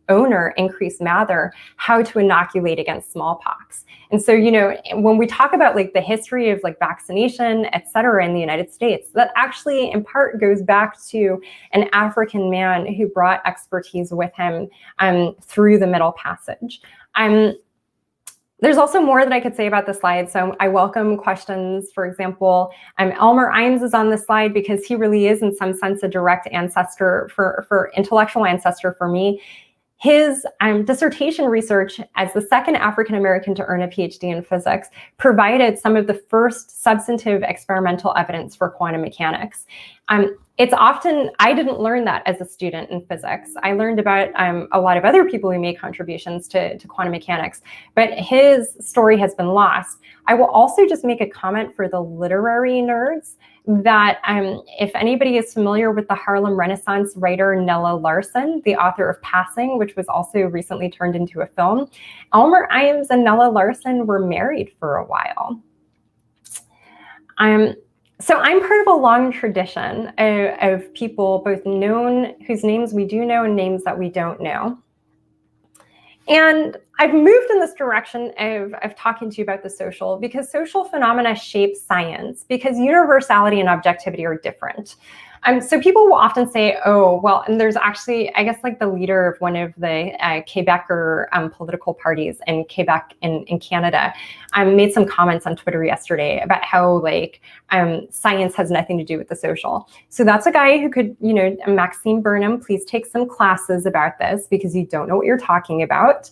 owner, Increase Mather, how to inoculate against smallpox. And so, you know, when we talk about like the history of like vaccination, et cetera, in the United States, that actually in part goes back to an African man who brought expertise with him through the Middle Passage. There's also more that I could say about the slide, so I welcome questions. For example, Elmer Imes is on this slide because he really is, in some sense, a direct ancestor for intellectual ancestor for me. His dissertation research as the second African-American to earn a PhD in physics provided some of the first substantive experimental evidence for quantum mechanics. It's often, I didn't learn that as a student in physics. I learned about a lot of other people who made contributions to quantum mechanics, but his story has been lost. I will also just make a comment for the literary nerds that if anybody is familiar with the Harlem Renaissance writer Nella Larson, the author of Passing, which was also recently turned into a film, Elmer Imes and Nella Larson were married for a while. So I'm part of a long tradition of people both known, whose names we do know and names that we don't know. And I've moved in this direction of talking to you about the social because social phenomena shape science because universality and objectivity are different. So people will often say, oh, well, and there's actually, I guess, like the leader of one of the Quebecer political parties in Quebec in Canada made some comments on Twitter yesterday about how like science has nothing to do with the social. So that's a guy who could, you know, Maxime Burnham, please take some classes about this because you don't know what you're talking about.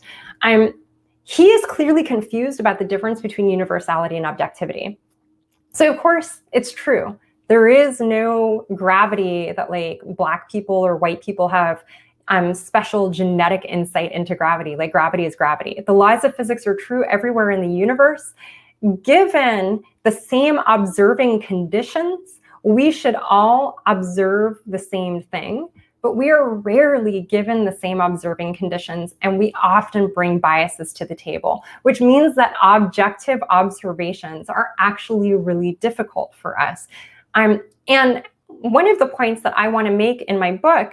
He is clearly confused about the difference between universality and objectivity. So of course, it's true. There is no gravity that like Black people or white people have special genetic insight into gravity. Like gravity is gravity. The laws of physics are true everywhere in the universe. Given the same observing conditions, we should all observe the same thing, but we are rarely given the same observing conditions, and we often bring biases to the table, which means that objective observations are actually really difficult for us. And one of the points that I want to make in my book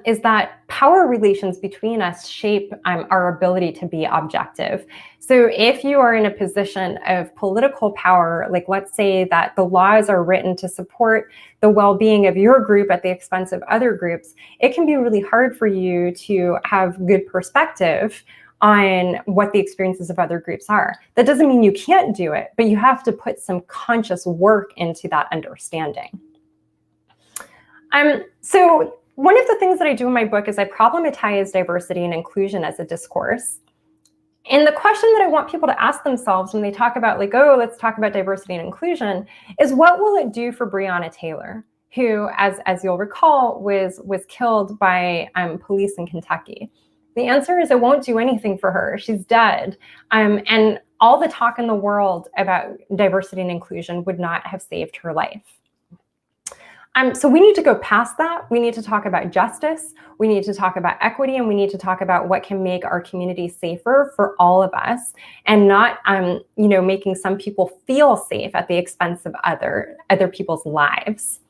is that power relations between us shape our ability to be objective. So if you are in a position of political power, like let's say that the laws are written to support the well-being of your group at the expense of other groups, it can be really hard for you to have good perspective on what the experiences of other groups are. That doesn't mean you can't do it, but you have to put some conscious work into that understanding. So one of the things that I do in my book is I problematize diversity and inclusion as a discourse. And the question that I want people to ask themselves when they talk about like, oh, let's talk about diversity and inclusion is what will it do for Breonna Taylor, who, as you'll recall, was killed by police in Kentucky? The answer is it won't do anything for her. She's dead. And all the talk in the world about diversity and inclusion would not have saved her life. So we need to go past that. We need to talk about justice. We need to talk about equity, and we need to talk about what can make our community safer for all of us, and not, you know, making some people feel safe at the expense of other people's lives.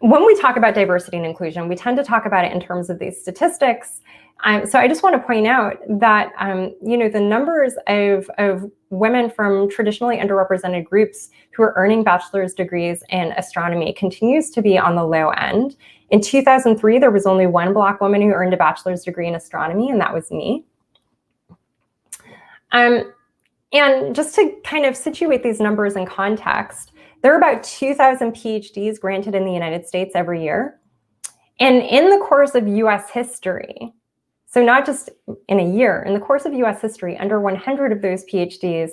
When we talk about diversity and inclusion, we tend to talk about it in terms of these statistics. So I just want to point out that, you know, the numbers of women from traditionally underrepresented groups who are earning bachelor's degrees in astronomy continues to be on the low end. In 2003, there was only one Black woman who earned a bachelor's degree in astronomy, and that was me. And just to kind of situate these numbers in context, there are about 2,000 PhDs granted in the United States every year. And in the course of US history, so not just in a year, in the course of US history, under 100 of those PhDs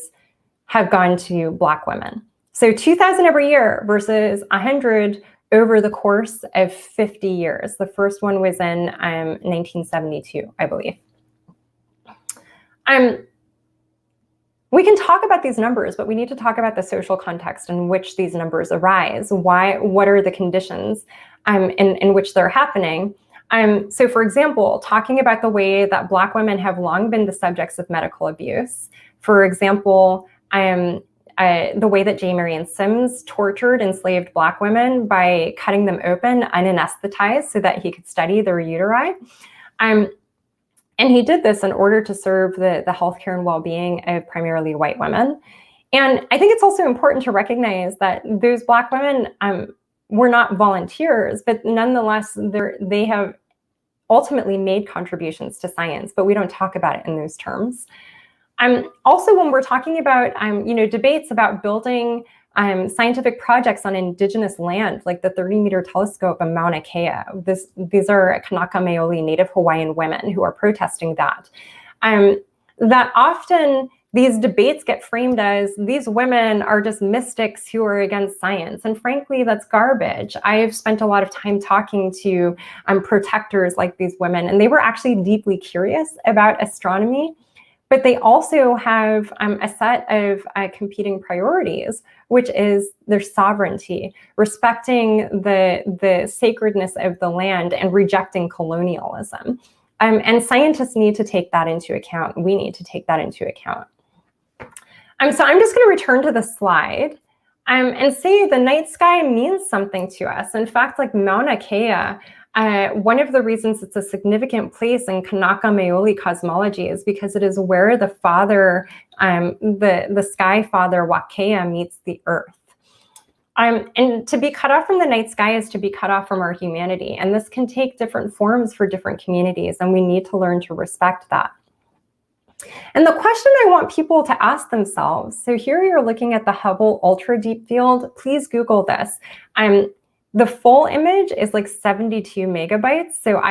have gone to Black women. So 2,000 every year versus 100 over the course of 50 years. The first one was in 1972, I believe. We can talk about these numbers, but we need to talk about the social context in which these numbers arise. What are the conditions in which they're happening? So for example, talking about the way that Black women have long been the subjects of medical abuse. For example, the way that J. Marion Sims tortured enslaved Black women by cutting them open, unanesthetized, so that he could study their uteri. And he did this in order to serve the healthcare and well-being of primarily white women. And I think it's also important to recognize that those Black women were not volunteers, but nonetheless, they have ultimately made contributions to science, but we don't talk about it in those terms. Also, when we're talking about debates about building scientific projects on indigenous land, like the 30-meter telescope in Mauna Kea. These are Kanaka Maoli Native Hawaiian women who are protesting that. That often these debates get framed as these women are just mystics who are against science. And frankly, that's garbage. I've spent a lot of time talking to protectors like these women, and they were actually deeply curious about astronomy. But they also have a set of competing priorities, which is their sovereignty, respecting the sacredness of the land and rejecting colonialism. And scientists need to take that into account. We need to take that into account. So I'm just going to return to the slide and say the night sky means something to us. In fact, like Mauna Kea, one of the reasons it's a significant place in Kanaka Maoli cosmology is because it is where the father, the sky father Wakea meets the earth. And to be cut off from the night sky is to be cut off from our humanity. And this can take different forms for different communities, and we need to learn to respect that. And the question I want people to ask themselves, so here you're looking at the Hubble Ultra Deep Field. Please Google this. The full image is like 72 megabytes. So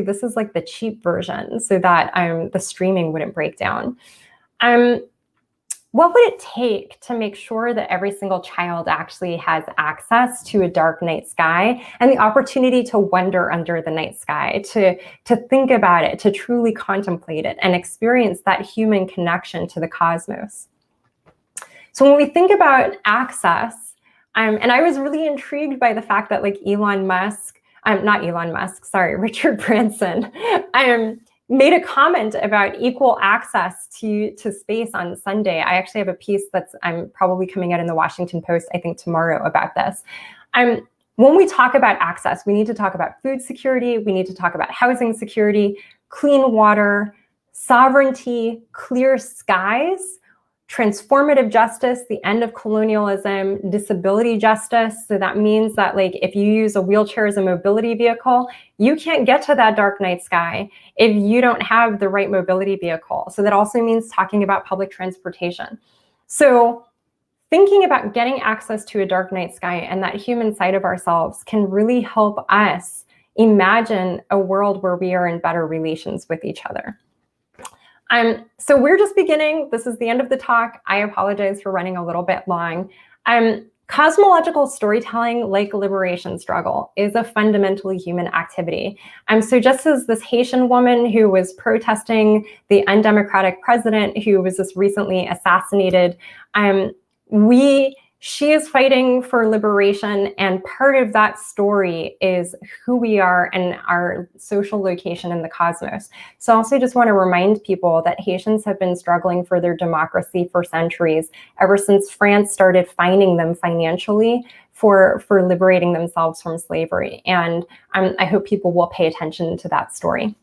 this is like the cheap version so that the streaming wouldn't break down. What would it take to make sure that every single child actually has access to a dark night sky and the opportunity to wander under the night sky, to think about it, to truly contemplate it and experience that human connection to the cosmos? So when we think about access, and I was really intrigued by the fact that like Richard Branson made a comment about equal access to space on Sunday. I actually have a piece that's probably coming out in the Washington Post, I think tomorrow, about this. When we talk about access, we need to talk about food security, we need to talk about housing security, clean water, sovereignty, clear skies, transformative justice, the end of colonialism, disability justice. So that means that like if you use a wheelchair as a mobility vehicle, you can't get to that dark night sky if you don't have the right mobility vehicle. So that also means talking about public transportation. So thinking about getting access to a dark night sky and that human side of ourselves can really help us imagine a world where we are in better relations with each other. So we're just beginning. This is the end of the talk. I apologize for running a little bit long. Cosmological storytelling, like liberation struggle, is a fundamentally human activity. So just as this Haitian woman who was protesting the undemocratic president who was just recently assassinated, she is fighting for liberation, and part of that story is who we are and our social location in the cosmos. So I also just want to remind people that Haitians have been struggling for their democracy for centuries, ever since France started fining them financially for liberating themselves from slavery. And I hope people will pay attention to that story.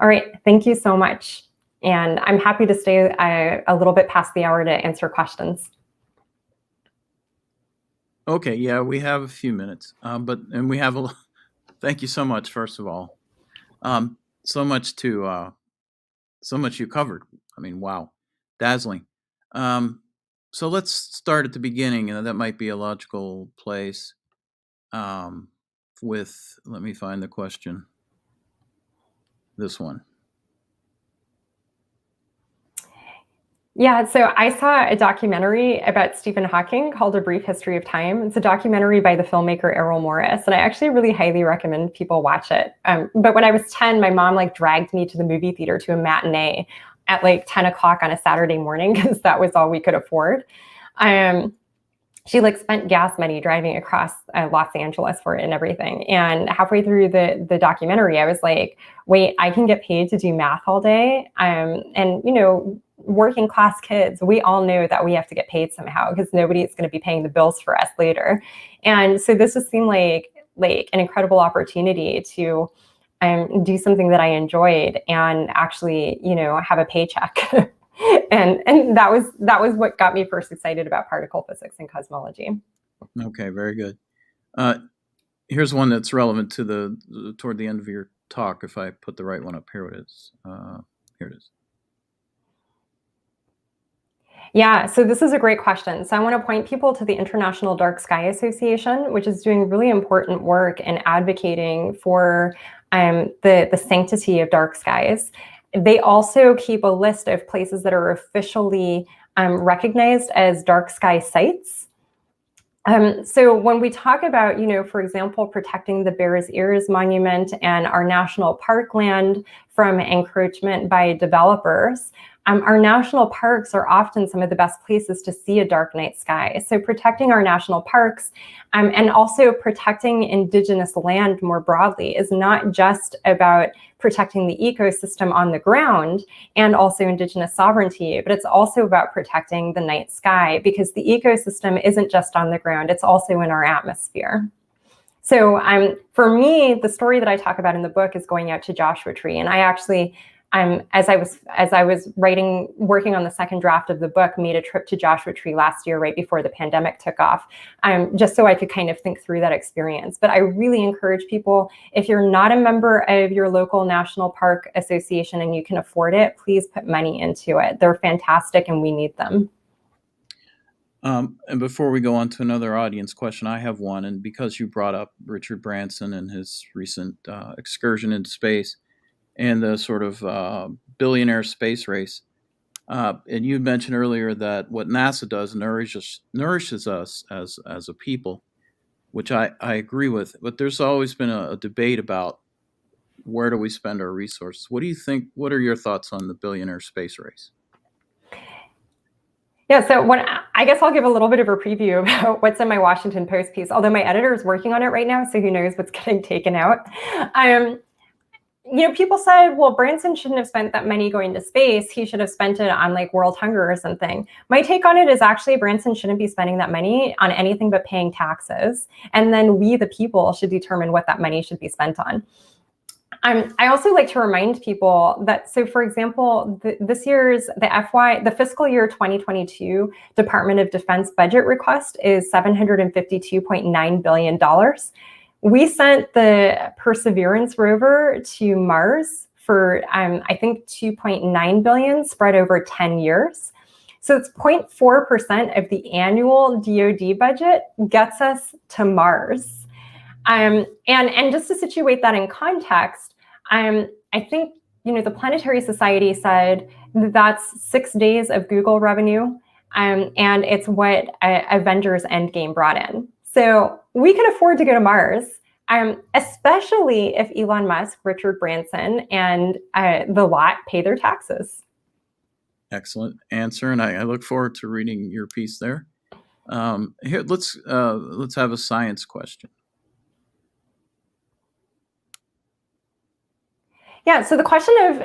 All right, thank you so much. And I'm happy to stay a little bit past the hour to answer questions. Okay, yeah, we have a few minutes, thank you so much, first of all. So much you covered. I mean, wow, dazzling. So let's start at the beginning, and that might be a logical place let me find the question. This one. Yeah, so I saw a documentary about Stephen Hawking called A Brief History of Time. It's a documentary by the filmmaker Errol Morris, and I actually really highly recommend people watch it. But when I was 10, my mom dragged me to the movie theater to a matinee at 10 o'clock on a Saturday morning because that was all we could afford. She spent gas money driving across Los Angeles for it and everything. And halfway through the documentary, I was like, wait, I can get paid to do math all day. And working class kids, we all know that we have to get paid somehow because nobody is going to be paying the bills for us later. And so this just seemed like an incredible opportunity to do something that I enjoyed and actually, have a paycheck. and that was what got me first excited about particle physics and cosmology. Okay, very good. Here's one that's relevant to toward the end of your talk. If I put the right one up, here it is. Here it is. Yeah, so this is a great question. So I want to point people to the International Dark Sky Association, which is doing really important work in advocating for the sanctity of dark skies. They also keep a list of places that are officially recognized as dark sky sites. So when we talk about, for example, protecting the Bears Ears Monument and our national park land from encroachment by developers, our national parks are often some of the best places to see a dark night sky. So protecting our national parks and also protecting indigenous land more broadly is not just about protecting the ecosystem on the ground and also indigenous sovereignty, but it's also about protecting the night sky because the ecosystem isn't just on the ground, it's also in our atmosphere. So for me, the story that I talk about in the book is going out to Joshua Tree. And I actually, as I was working on the second draft of the book, made a trip to Joshua Tree last year, right before the pandemic took off, just so I could kind of think through that experience. But I really encourage people, if you're not a member of your local national park association and you can afford it, please put money into it. They're fantastic and we need them. And before we go on to another audience question, I have one. And because you brought up Richard Branson and his recent excursion into space, and the sort of billionaire space race. And you mentioned earlier that what NASA does nourishes us as a people, which I agree with. But there's always been a debate about where do we spend our resources. What do you think? What are your thoughts on the billionaire space race? Yeah, so I guess I'll give a little bit of a preview about what's in my Washington Post piece, although my editor is working on it right now, so who knows what's getting taken out. People said, well, Branson shouldn't have spent that money going to space. He should have spent it on like world hunger or something. My take on it is actually Branson shouldn't be spending that money on anything but paying taxes. And then we, the people, should determine what that money should be spent on. I also like to remind people that, so for example, this year's, the fiscal year 2022 Department of Defense budget request is $752.9 billion. We sent the Perseverance rover to Mars for, I think, $2.9 billion spread over 10 years. So it's 0.4% of the annual DoD budget gets us to Mars. And just to situate that in context, I think, the Planetary Society said that's 6 days of Google revenue, and it's what Avengers Endgame brought in. So we can afford to go to Mars, especially if Elon Musk, Richard Branson, and the lot pay their taxes. Excellent answer, and I look forward to reading your piece there. Here, let's have a science question. Yeah, so the question of,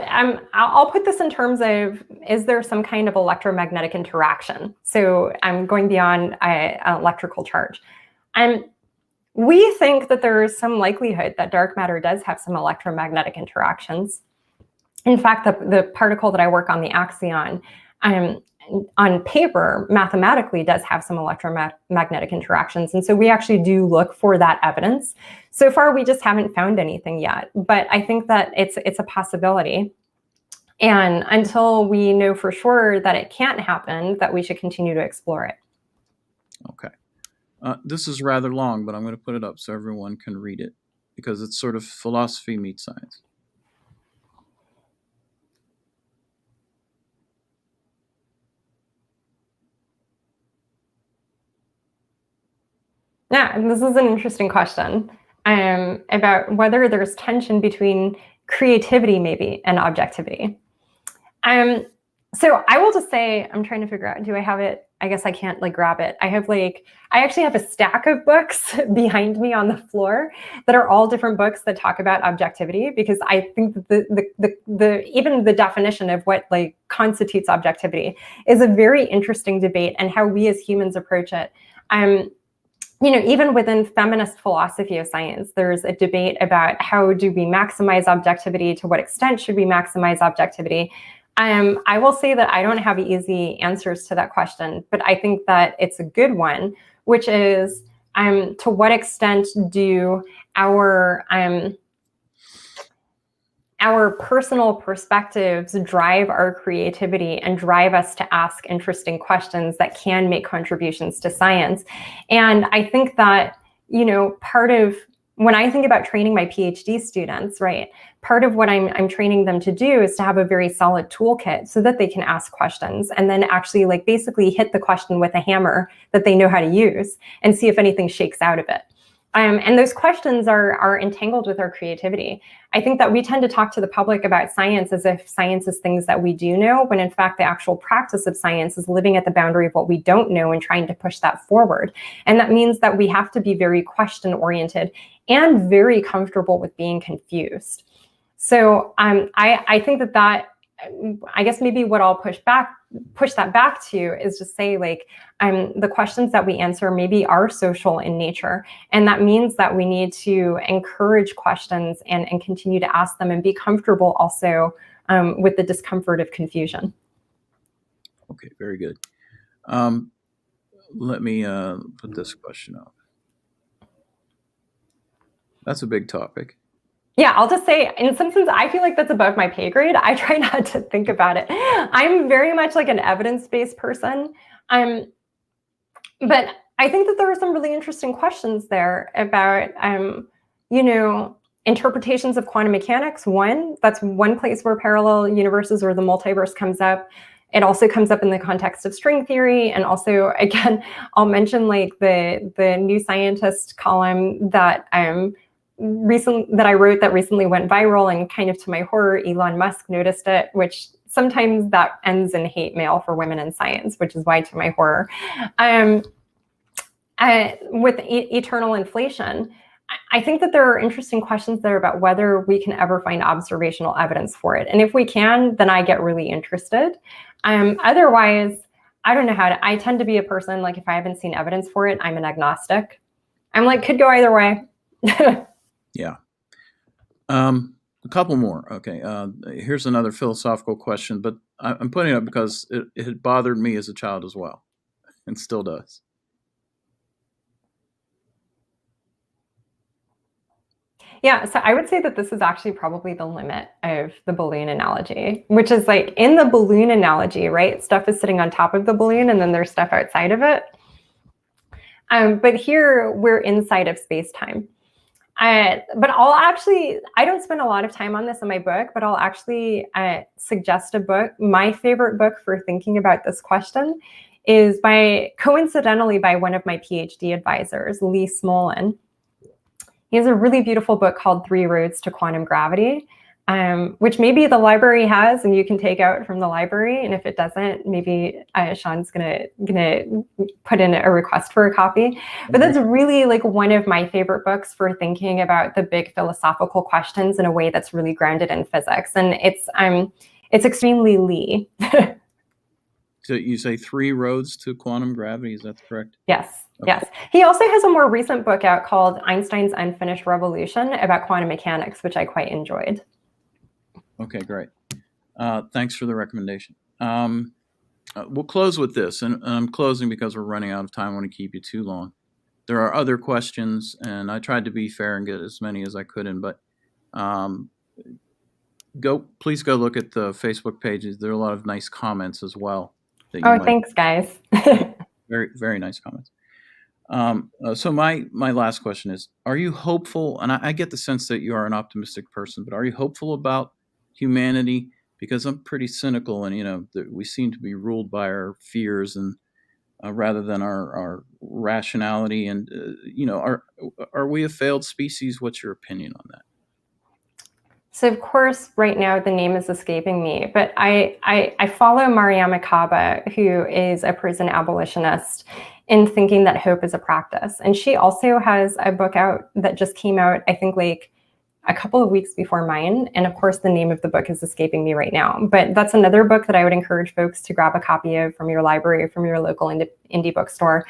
I'll put this in terms of, is there some kind of electromagnetic interaction? So I'm going beyond an electrical charge. We think that there is some likelihood that dark matter does have some electromagnetic interactions. In fact, the particle that I work on, the Axion, on paper, mathematically does have some electromagnetic interactions. And so we actually do look for that evidence. So far, we just haven't found anything yet, but I think that it's a possibility. And until we know for sure that it can't happen, that we should continue to explore it. Okay. This is rather long, but I'm going to put it up so everyone can read it because it's sort of philosophy meets science. Yeah, and this is an interesting question about whether there's tension between creativity maybe and objectivity. So I will just say, I'm trying to figure out, do I have it I guess I can't like grab it. I actually have a stack of books behind me on the floor that are all different books that talk about objectivity, because I think the even the definition of what like constitutes objectivity is a very interesting debate, and how we as humans approach it. Even within feminist philosophy of science, there's a debate about how do we maximize objectivity, to what extent should we maximize objectivity. I will say that I don't have easy answers to that question, but I think that it's a good one, which is to what extent do our personal perspectives drive our creativity and drive us to ask interesting questions that can make contributions to science. And I think that, part of when I think about training my PhD students, right, part of what I'm training them to do is to have a very solid toolkit so that they can ask questions and then actually like basically hit the question with a hammer that they know how to use and see if anything shakes out of it. And those questions are entangled with our creativity. I think that we tend to talk to the public about science as if science is things that we do know, when in fact the actual practice of science is living at the boundary of what we don't know and trying to push that forward. And that means that we have to be very question-oriented and very comfortable with being confused. So I think that I guess maybe what I'll push that back to is just say like, the questions that we answer maybe are social in nature. And that means that we need to encourage questions and continue to ask them and be comfortable also with the discomfort of confusion. Okay, very good. Let me put this question up. That's a big topic. Yeah, I'll just say, in some sense, I feel like that's above my pay grade. I try not to think about it. I'm very much like an evidence-based person. But I think that there are some really interesting questions there about, interpretations of quantum mechanics. That's one place where parallel universes or the multiverse comes up. It also comes up in the context of string theory. And also, again, I'll mention like the New Scientist column that I wrote that recently went viral, and kind of to my horror, Elon Musk noticed it, which sometimes that ends in hate mail for women in science, which is why to my horror. With eternal inflation, I think that there are interesting questions there about whether we can ever find observational evidence for it. And if we can, then I get really interested. Otherwise, I don't know I tend to be a person, like if I haven't seen evidence for it, I'm an agnostic. I'm like, could go either way. Yeah. A couple more. Okay. Here's another philosophical question, but I'm putting it up because it had bothered me as a child as well, and still does. Yeah, so I would say that this is actually probably the limit of the balloon analogy, which is like in the balloon analogy, right? Stuff is sitting on top of the balloon and then there's stuff outside of it. But here we're inside of space-time. But I don't spend a lot of time on this in my book, but I'll actually suggest a book. My favorite book for thinking about this question is coincidentally by one of my PhD advisors, Lee Smolin. He has a really beautiful book called 3 Roads to Quantum Gravity, which maybe the library has and you can take out from the library. And if it doesn't, maybe Sean's gonna put in a request for a copy. But that's really like one of my favorite books for thinking about the big philosophical questions in a way that's really grounded in physics. And it's extremely Lee. So you say 3 Roads to Quantum Gravity, is that correct? Yes. Okay. Yes. He also has a more recent book out called Einstein's Unfinished Revolution about quantum mechanics, which I quite enjoyed. Okay, great. Thanks for the recommendation. We'll close with this, and I'm closing because we're running out of time. I want to keep you too long. There are other questions, and I tried to be fair and get as many as I could in, but please go look at the Facebook pages. There are a lot of nice comments as well. Thanks, guys. Very, very nice comments. So my last question is, are you hopeful? And I get the sense that you are an optimistic person, but are you hopeful about humanity? Because I'm pretty cynical, and we seem to be ruled by our fears and rather than our rationality. And are we a failed species? What's your opinion on that? So of course, right now the name is escaping me, but I follow Mariama Kaba, who is a prison abolitionist, in thinking that hope is a practice. And she also has a book out that just came out, I think like a couple of weeks before mine. And of course, the name of the book is escaping me right now. But that's another book that I would encourage folks to grab a copy of from your library or from your local indie bookstore.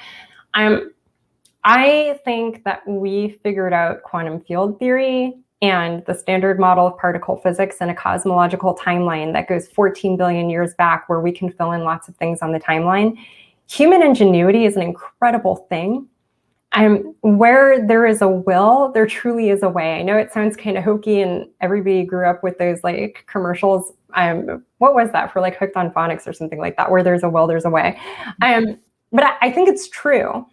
I think that we figured out quantum field theory and the standard model of particle physics in a cosmological timeline that goes 14 billion years back, where we can fill in lots of things on the timeline. Human ingenuity is an incredible thing. Where there is a will, there truly is a way. I know it sounds kind of hokey, and everybody grew up with those like commercials. What was that for, like Hooked on Phonics or something like that, where there's a will, there's a way. But I think it's true.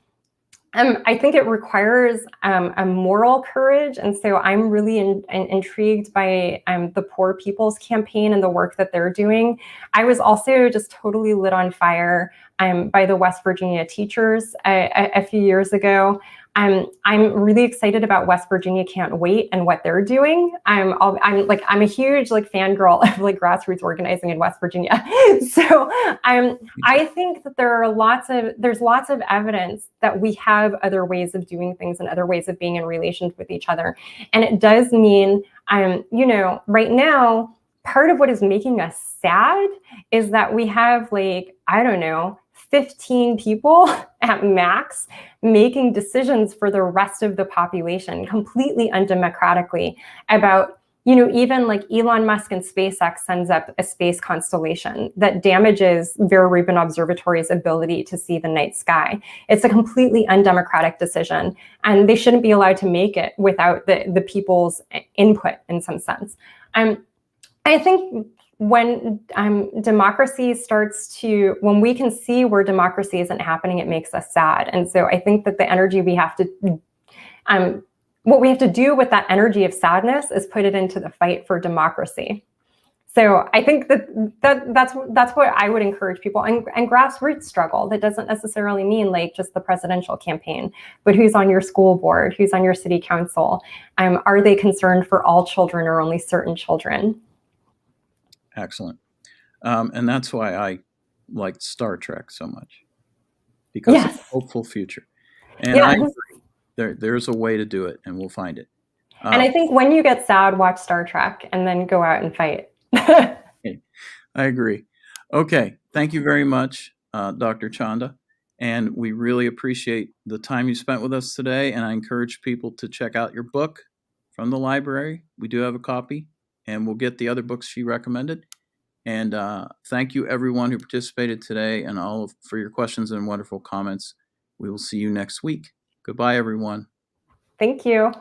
I think it requires a moral courage. And so I'm really intrigued by the Poor People's Campaign and the work that they're doing. I was also just totally lit on fire by the West Virginia teachers a few years ago. I'm really excited about West Virginia Can't Wait and what they're doing. I'm a huge like fangirl of like grassroots organizing in West Virginia. So I think that there's lots of evidence that we have other ways of doing things and other ways of being in relation with each other. And it does mean, right now, part of what is making us sad is that we have like, I don't know, 15 people at max making decisions for the rest of the population completely undemocratically about, even like Elon Musk and SpaceX sends up a space constellation that damages Vera Rubin Observatory's ability to see the night sky. It's a completely undemocratic decision, and they shouldn't be allowed to make it without the people's input in some sense. I think when democracy when we can see where democracy isn't happening, it makes us sad. And so I think that the energy we have to, what we have to do with that energy of sadness is put it into the fight for democracy. So I think that's what I would encourage people, and grassroots struggle. That doesn't necessarily mean like just the presidential campaign, but who's on your school board, who's on your city council? Are they concerned for all children or only certain children? Excellent. And that's why I liked Star Trek so much, because Yes. it's a hopeful future. And Yes. I agree. There's a way to do it, and we'll find it. And I think when you get sad, watch Star Trek and then go out and fight. I agree. Okay. Thank you very much, Dr. Chanda. And we really appreciate the time you spent with us today. And I encourage people to check out your book from the library. We do have a copy, and we'll get the other books she recommended. And thank you, everyone who participated today, and for your questions and wonderful comments. We will see you next week. Goodbye, everyone. Thank you.